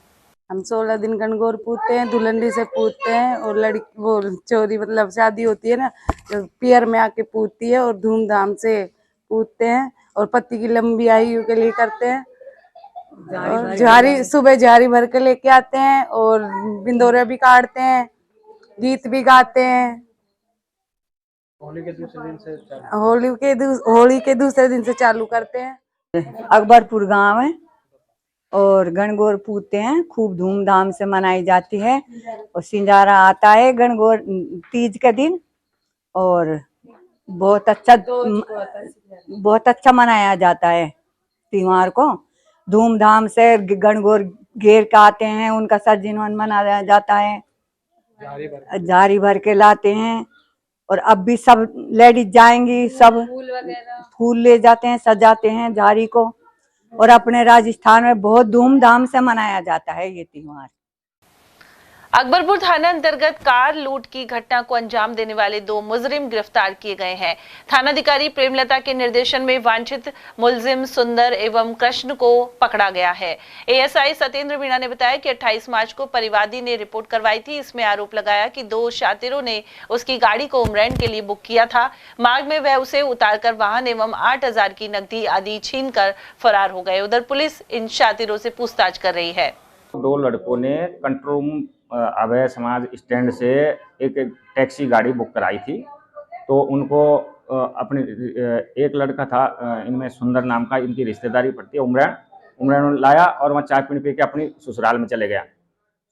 Speaker 9: हम 16 दिन गणगौर पूजते हैं, दुल्हनडी से पूजते हैं और लड़की वो चोरी मतलब शादी होती है ना, तो पियर में आके पूजती है और धूमधाम से पूजते हैं और पति की लंबी आयु के लिए करते हैं। और झारी सुबह झारी भर के लेके आते हैं और बिंदोरे भी काटते हैं, गीत भी गाते हैं। होली के दूसरे दिन से चालू करते हैं।
Speaker 10: अकबरपुर गांव है और गणगौर पूजते हैं, खूब धूमधाम से मनाई जाती है। और सिंजारा आता है गणगौर तीज के दिन और बहुत अच्छा मनाया जाता है त्योहार को। धूमधाम से गणगौर घेर के आते हैं, उनका सज्जन मनाया जाता है, जारी भर के लाते हैं। और अब भी सब लेडीज जाएंगी, सब फूल ले जाते हैं, सजाते हैं झारी को। और अपने राजस्थान में बहुत धूमधाम से मनाया जाता है ये त्योहार।
Speaker 2: अकबरपुर थाना अंतर्गत कार लूट की घटना को अंजाम देने वाले 2 मुजरिम गिरफ्तार किए गए हैं। थानाधिकारी प्रेमलता के निर्देशन में वांछित मुलजिम सुंदर एवं कृष्ण को पकड़ा गया है। एएसआई सत्येंद्र मीणा ने बताया कि 28 मार्च को परिवादी ने रिपोर्ट करवाई थी। इसमें आरोप लगाया कि 2 शातिरों ने उसकी गाड़ी को उमरैन के लिए बुक किया था। मार्ग में वह उसे उतारकर वाहन एवं 8000 की नकदी आदि छीन कर फरार हो गए। उधर पुलिस इन शातिरों से पूछताछ कर रही है।
Speaker 13: 2 लड़कों ने कंट्रोल रूम अभय समाज स्टैंड से एक टैक्सी गाड़ी बुक कराई थी। तो उनको अपने एक लड़का था, इनमें सुंदर नाम का, इनकी रिश्तेदारी पड़ती है उमरैन लाया और वहाँ चाय पीने पी के अपनी ससुराल में चले गया।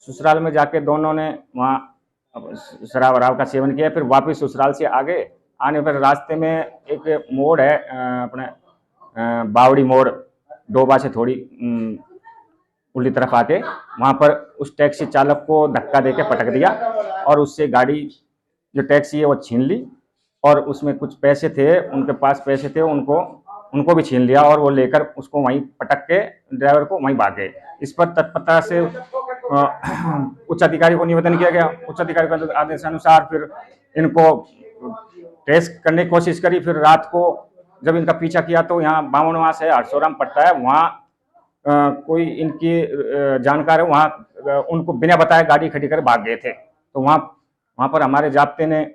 Speaker 13: ससुराल में जाके दोनों ने वहाँ शराब वराब का सेवन किया। फिर वापस ससुराल से आगे आने पर रास्ते में एक मोड़ है, अपने बावड़ी मोड़, डोबा से थोड़ी उल्टी तरफ आके वहाँ पर उस टैक्सी चालक को धक्का देके पटक दिया और उससे गाड़ी जो टैक्सी है वो छीन ली और उसमें कुछ पैसे थे, उनके पास पैसे थे, उनको भी छीन लिया और वो लेकर उसको वहीं पटक के ड्राइवर को वहीं भाग गए। इस पर तत्परता से उच्च अधिकारी को निवेदन किया गया। उच्च अधिकारी के आदेशानुसार फिर इनको ट्रेस करने की कोशिश करी। फिर रात को जब इनका पीछा किया तो यहाँ बामनवास है, हरसोराम पड़ता है, वहाँ कोई इनकी जानकार है, वहाँ उनको बिना बताए गाड़ी खड़ी कर भाग गए थे। तो वहाँ पर हमारे जाब्ते ने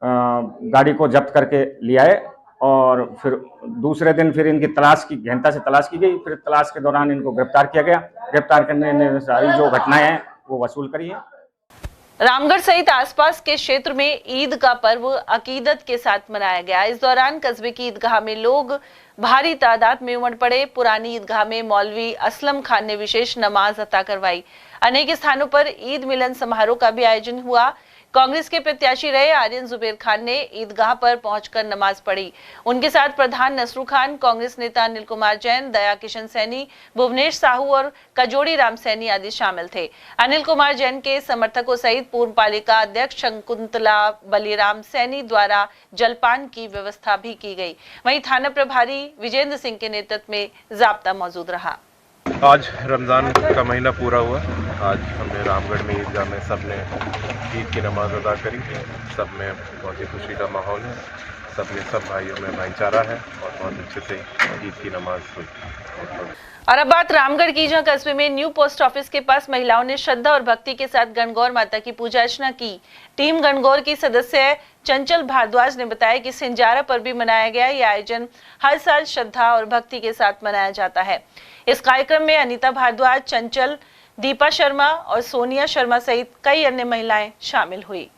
Speaker 13: गाड़ी को जब्त करके लिया है और फिर दूसरे दिन फिर इनकी तलाश की, गहनता से तलाश की गई। फिर तलाश के दौरान इनको गिरफ्तार किया गया। गिरफ्तार करने ने सारी जो घटनाएं हैं वो वसूल करी है।
Speaker 2: रामगढ़ सहित आसपास के क्षेत्र में ईद का पर्व अकीदत के साथ मनाया गया। इस दौरान कस्बे की ईदगाह में लोग भारी तादाद में उमड़ पड़े। पुरानी ईदगाह में मौलवी असलम खान ने विशेष नमाज अता करवाई। अनेक स्थानों पर ईद मिलन समारोह का भी आयोजन हुआ। कांग्रेस के प्रत्याशी रहे आर्यन जुबेर खान ने ईदगाह पर पहुंचकर नमाज पढ़ी। उनके साथ प्रधान नसरू खान, कांग्रेस नेता अनिल कुमार जैन, दया किशन सैनी, भुवनेश साहू और कजोड़ी राम सैनी आदि शामिल थे। अनिल कुमार जैन के समर्थकों सहित पूर्व पालिका अध्यक्ष शकुंतला बलिराम सैनी द्वारा जलपान की व्यवस्था भी की गई। वहीं थाना प्रभारी विजेंद्र सिंह के नेतृत्व में जाब्ता मौजूद रहा।
Speaker 12: आज रमज़ान का महीना पूरा हुआ। आज हमने रामगढ़ में ईदगाह में सब ने ईद की नमाज अदा करी। सब में बहुत ही खुशी का माहौल है। सब भाइयों में भाईचारा है और बहुत अच्छे से ईद की नमाज हुई।
Speaker 2: और अब बात रामगढ़ की, जहां कस्बे में न्यू पोस्ट ऑफिस के पास महिलाओं ने श्रद्धा और भक्ति के साथ गणगौर माता की पूजा अर्चना की। टीम गणगौर की सदस्य चंचल भारद्वाज ने बताया कि सिंजारा पर भी मनाया गया। यह आयोजन हर साल श्रद्धा और भक्ति के साथ मनाया जाता है। इस कार्यक्रम में अनीता भारद्वाज, चंचल, दीपा शर्मा और सोनिया शर्मा सहित कई अन्य महिलाएं शामिल हुई।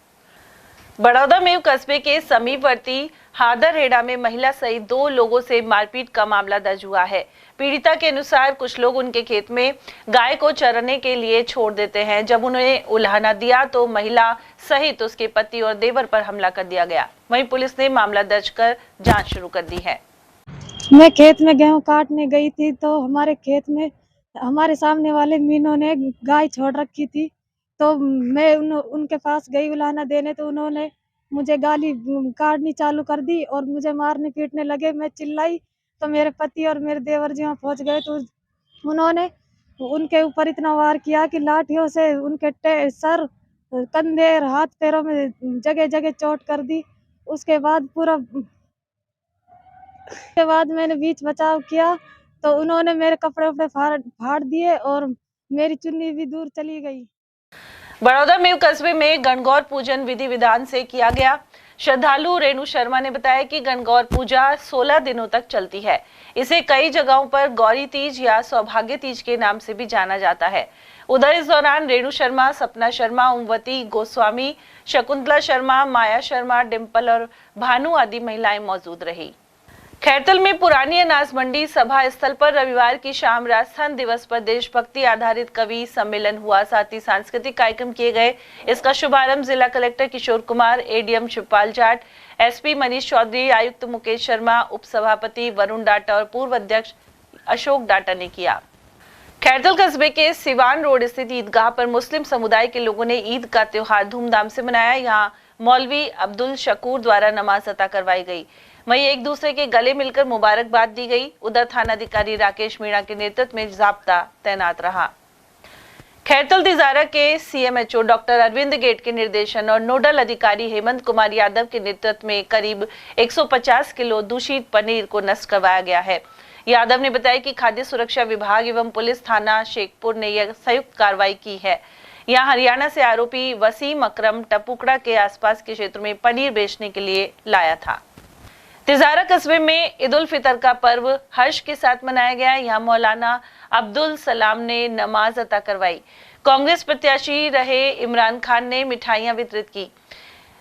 Speaker 2: बड़ौदा में कस्बे के समीपवर्ती हादरहेड़ा में महिला सहित 2 लोगों से मारपीट का मामला दर्ज हुआ है। पीड़िता के अनुसार कुछ लोग उनके खेत में गाय को चरने के लिए छोड़ देते हैं। जब उन्हें उल्हाना दिया तो महिला सहित उसके पति और देवर पर हमला कर दिया गया। वहीं पुलिस ने मामला दर्ज कर जांच शुरू कर दी है।
Speaker 14: मैं खेत में गेहूं काटने गई थी तो हमारे खेत में हमारे सामने वाले मीनों ने गाय छोड़ रखी थी। तो मैं उनके पास गई उलाहना देने, तो उन्होंने मुझे गाली काटनी चालू कर दी और मुझे मारने पीटने लगे। मैं चिल्लाई तो मेरे पति और मेरे देवर जी वहाँ पहुँच गए तो उन्होंने उनके ऊपर इतना वार किया कि लाठियों से उनके सर, कंधे, हाथ पैरों में जगह जगह चोट कर दी। उसके बाद मैंने बीच बचाव किया तो उन्होंने मेरे कपड़े फाड़ दिए और मेरी चुन्नी भी दूर चली गई।
Speaker 2: बड़ौदा में कस्बे में गणगौर पूजन विधि विधान से किया गया। श्रद्धालु रेणु शर्मा ने बताया कि गणगौर पूजा 16 दिनों तक चलती है। इसे कई जगहों पर गौरी तीज या सौभाग्य तीज के नाम से भी जाना जाता है। उधर इस दौरान रेणु शर्मा, सपना शर्मा, ओमवती गोस्वामी, शकुंतला शर्मा, माया शर्मा, डिम्पल और भानु आदि महिलाएं मौजूद रही। खैरतल में पुरानी अनाज मंडी सभा स्थल पर रविवार की शाम राजस्थान दिवस पर देशभक्ति आधारित कवि सम्मेलन हुआ। साथ ही सांस्कृतिक कार्यक्रम किए गए। इसका शुभारंभ जिला collector Kishore Kumar, ADM Shivpal Jat, SP Manish Chaudhary, आयुक्त मुकेश शर्मा, उप सभापति वरुण डाटा और पूर्व अध्यक्ष अशोक डाटा ने किया। खैरतल कस्बे के सिवान रोड स्थित ईदगाह पर मुस्लिम समुदाय के लोगों ने ईद का त्योहार धूमधाम से मनाया। यहाँ मौलवी अब्दुल शकूर द्वारा नमाज अता करवाई गई। वहीं एक दूसरे के गले मिलकर मुबारकबाद दी गई। उधर थानाधिकारी राकेश मीणा के नेतृत्व में जाब्ता तैनात रहा। खैरतल तिजारा के सीएमएचओ डॉक्टर अरविंद गेट के निर्देशन और नोडल अधिकारी हेमंत कुमार यादव के नेतृत्व में करीब 150 किलो दूषित पनीर को नष्ट करवाया गया है। यादव ने बताया कि खाद्य सुरक्षा विभाग एवं पुलिस थाना शेखपुर ने यह संयुक्त कार्रवाई की है। यहाँ हरियाणा से आरोपी वसीम अकरम टपुकड़ा के आसपास के क्षेत्र में पनीर बेचने के लिए लाया था। तिजारा कस्बे में ईद उल फितर का पर्व हर्ष के साथ मनाया गया। यहाँ मौलाना अब्दुल सलाम ने नमाज अता करवाई। कांग्रेस प्रत्याशी रहे इमरान खान ने मिठाइयां वितरित की।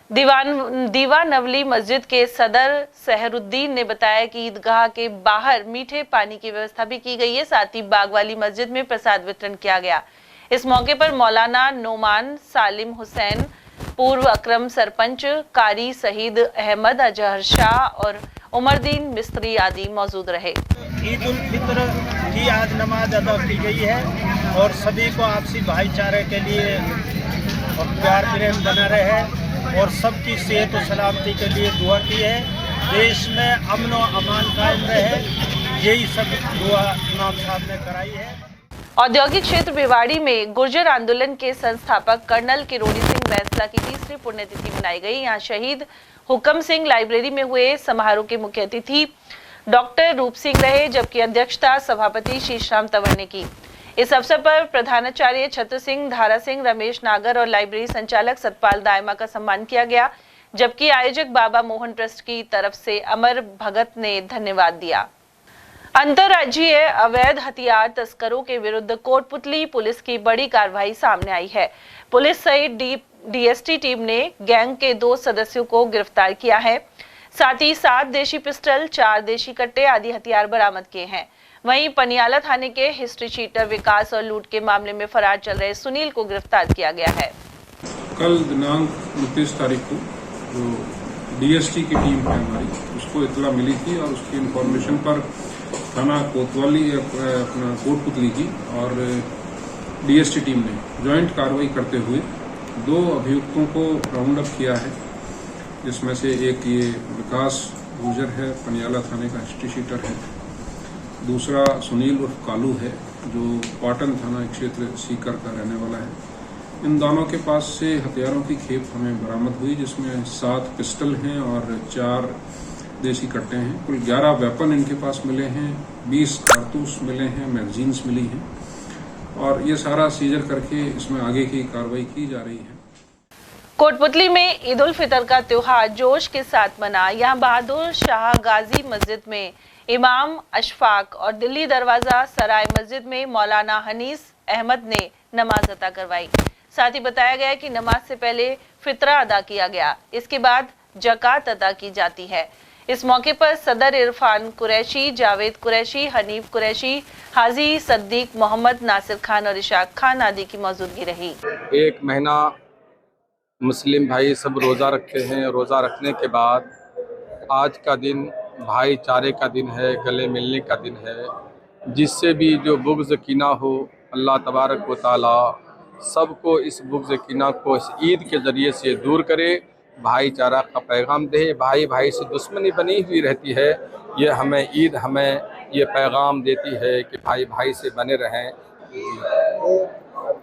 Speaker 2: दीवा नवली मस्जिद के सदर सहरुद्दीन ने बताया कि ईदगाह के बाहर मीठे पानी की व्यवस्था भी की गई है। साथ ही बाग वाली मस्जिद में प्रसाद वितरण किया गया। इस मौके पर मौलाना नोमान सालिम हुसैन, पूर्व अक्रम सरपंच कारी शहीद अहमद अजहर शाह और उमरदीन मिस्त्री आदि मौजूद रहे।
Speaker 15: ईद उल फितर की आज नमाज अदा की गई है और सभी को आपसी भाईचारे के लिए और प्यार प्रेम बना रहे। और सबकी सेहत और सलामती के लिए दुआ की है। देश में अमन और अमान कायम रहे, यही सब दुआ इमाम साहब ने कराई है।
Speaker 2: औद्योगिक क्षेत्र भिवाड़ी में गुर्जर आंदोलन के संस्थापक कर्नल किरोड़ी सिंह बैंसला की तीसरी पुण्यतिथि मनाई गई। यहाँ शहीद हुक्म सिंह लाइब्रेरी में हुए समारोह के मुख्य अतिथि डॉक्टर रूप सिंह रहे, जबकि अध्यक्षता सभापति शीशराम तंवर ने की। इस अवसर पर प्रधानाचार्य छत्र सिंह, धारा सिंह, रमेश नागर और लाइब्रेरी संचालक सतपाल दायमा का सम्मान किया गया, जबकि आयोजक बाबा मोहन ट्रस्ट की तरफ से अमर भगत ने धन्यवाद दिया। अंतर्राज्यीय अवैध हथियार तस्करों के विरुद्ध कोटपुतली पुलिस की बड़ी कार्रवाई सामने आई है। पुलिस सहित डीएसटी टीम ने गैंग के 2 सदस्यों को गिरफ्तार किया है। साथ ही 7 देशी पिस्टल, 4 देशी कट्टे आदि हथियार बरामद किए हैं। वहीं पनियाला थाने के हिस्ट्री शीटर विकास और लूट के मामले में फरार चल रहे सुनील को गिरफ्तार किया गया है।
Speaker 6: कल दिनांक 29 तारीख को जो डीएसटी की टीम है हमारी, उसको इतला मिली थी और उसकी इंफॉर्मेशन पर थाना कोतवाली अपना कोटपुतली की और डीएसटी टीम ने ज्वाइंट कार्रवाई करते हुए 2 अभियुक्तों को राउंड अप किया है, जिसमें से एक ये विकास गुर्जर है, पनियाला थाने का हिस्ट्री शीटर है, दूसरा सुनील उर्फ कालू है जो पाटन थाना क्षेत्र सीकर का रहने वाला है। इन दोनों के पास से हथियारों की खेप हमें बरामद हुई, जिसमें 7 पिस्टल हैं और 4 देसी कट्टे हैं। कुल 11 वेपन इनके पास मिले हैं, 20 कारतूस मिले हैं, मैगजीन्स मिली हैं और ये सारा सीजर करके इसमें आगे की कार्रवाई की जा रही है।
Speaker 2: कोटपुतली में ईद उल फितर का त्योहार जोश के साथ मना। यहाँ बहादुर शाह गाजी मस्जिद में इमाम अशफाक और दिल्ली दरवाजा सराय मस्जिद में मौलाना हनीस अहमद ने नमाज अता करवाई। साथ ही बताया गया कि नमाज से पहले फितरा अदा किया गया, इसके बाद जकात अदा की जाती है। इस मौके पर सदर इरफान कुरैशी, जावेद कुरैशी, हनीफ कुरैशी, हाजी सद्दीक मोहम्मद, नासिर खान और इशाक खान आदि की मौजूदगी रही।
Speaker 11: 1 महीना मुस्लिम भाई सब रोज़ा रखते हैं। रोज़ा रखने के बाद आज का दिन भाईचारे का दिन है, गले मिलने का दिन है। जिससे भी जो बुग़्ज़ कीना हो, अल्लाह तबारक व तआला सबको इस बुग़्ज़ कीना को इस ईद के ज़रिए से दूर करे, भाईचारा का पैगाम दे। भाई भाई से दुश्मनी बनी हुई रहती है, ये हमें ईद हमें ये पैगाम देती है कि भाई भाई से बने रहें।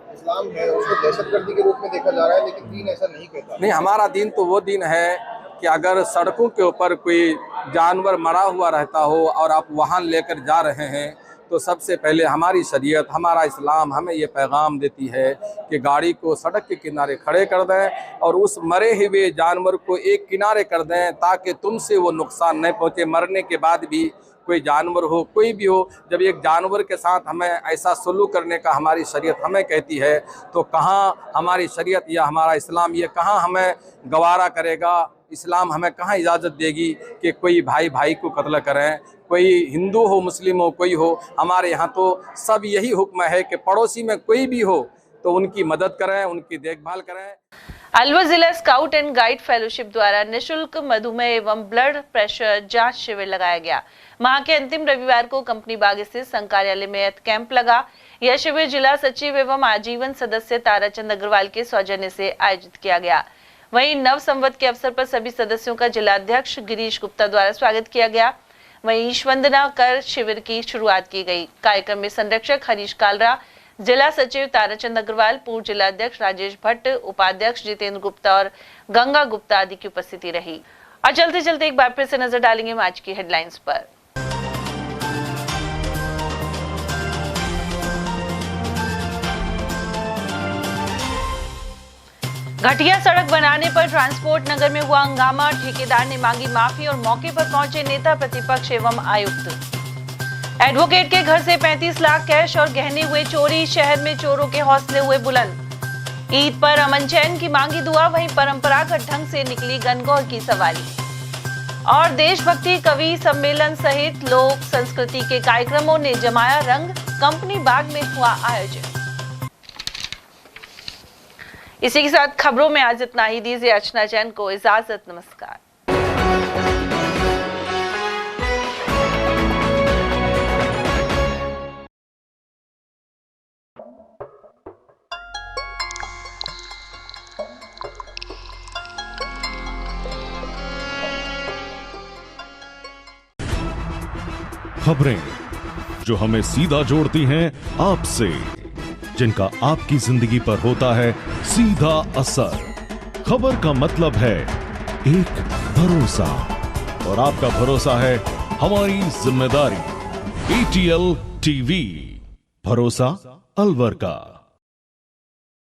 Speaker 16: इस्लाम है उसको दहशतगर्दी के रूप में देखा जा रहा है, लेकिन दीन ऐसा नहीं कहता।
Speaker 11: नहीं, हमारा दीन तो वो दीन है कि अगर सड़कों के ऊपर कोई जानवर मरा हुआ रहता हो और आप वहाँ लेकर जा रहे हैं, तो सबसे पहले हमारी शरीयत, हमारा इस्लाम हमें ये पैगाम देती है कि गाड़ी को सड़क के किनारे खड़े कर दें और उस मरे हुए जानवर को एक किनारे कर दें ताकि तुमसे वो नुकसान नहीं पहुँचे। मरने के बाद भी कोई जानवर हो, कोई भी हो, जब एक जानवर के साथ हमें ऐसा सलूक करने का हमारी शरीयत हमें कहती है, तो कहाँ हमारी शरीयत या हमारा इस्लाम ये कहाँ हमें गवारा करेगा। इस्लाम हमें कहाँ इजाज़त देगी कि कोई भाई भाई को कत्ल करें, कोई हिंदू हो, मुस्लिम हो, कोई हो। हमारे यहाँ तो सब यही हुक्म है कि पड़ोसी में कोई भी हो तो उनकी मदद करें, उनकी देखभाल करें।
Speaker 2: अलवर जिला स्काउट एंड गाइड फेलोशिप द्वारा निःशुल्क मधुमेह एवं ब्लड प्रेशर जांच शिविर लगाया गया। माह के अंतिम रविवार को कंपनी बाग स्थित संघ कार्यालय में कैंप लगा। यह शिविर जिला सचिव एवं आजीवन सदस्य ताराचंद अग्रवाल के सौजन्य से आयोजित किया गया। वहीं नव संवत के अवसर पर सभी सदस्यों का जिला अध्यक्ष गिरीश गुप्ता द्वारा स्वागत किया गया। वहीं ईशवंदना कर शिविर की शुरुआत की गई। कार्यक्रम में संरक्षक हरीश कालरा, जिला सचिव ताराचंद अग्रवाल, पूर्व जिला अध्यक्ष राजेश भट्ट, उपाध्यक्ष जितेंद्र गुप्ता और गंगा गुप्ता आदि की उपस्थिति रही। और चलते चलते एक बार फिर से नजर डालेंगे आज की हेडलाइंस पर। घटिया सड़क बनाने पर ट्रांसपोर्ट नगर में हुआ हंगामा। ठेकेदार ने मांगी माफी और मौके पर पहुंचे नेता प्रतिपक्ष एवं आयुक्त। एडवोकेट के घर से 35 लाख कैश और गहने हुए चोरी। शहर में चोरों के हौसले हुए बुलंद। ईद पर अमन चैन की मांगी दुआ। वहीं परंपरागत ढंग से निकली गणगौर की सवारी। और देशभक्ति कवि सम्मेलन सहित लोक संस्कृति के कार्यक्रमों ने जमाया रंग। कंपनी बाग में हुआ आयोजन। इसी के साथ खबरों में आज इतना ही। दीजिए अर्चना जैन को इजाजत। नमस्कार।
Speaker 1: खबरें जो हमें सीधा जोड़ती हैं आपसे, जिनका आपकी जिंदगी पर होता है सीधा असर। खबर का मतलब है एक भरोसा, और आपका भरोसा है हमारी जिम्मेदारी। ATL TV, भरोसा अलवर का।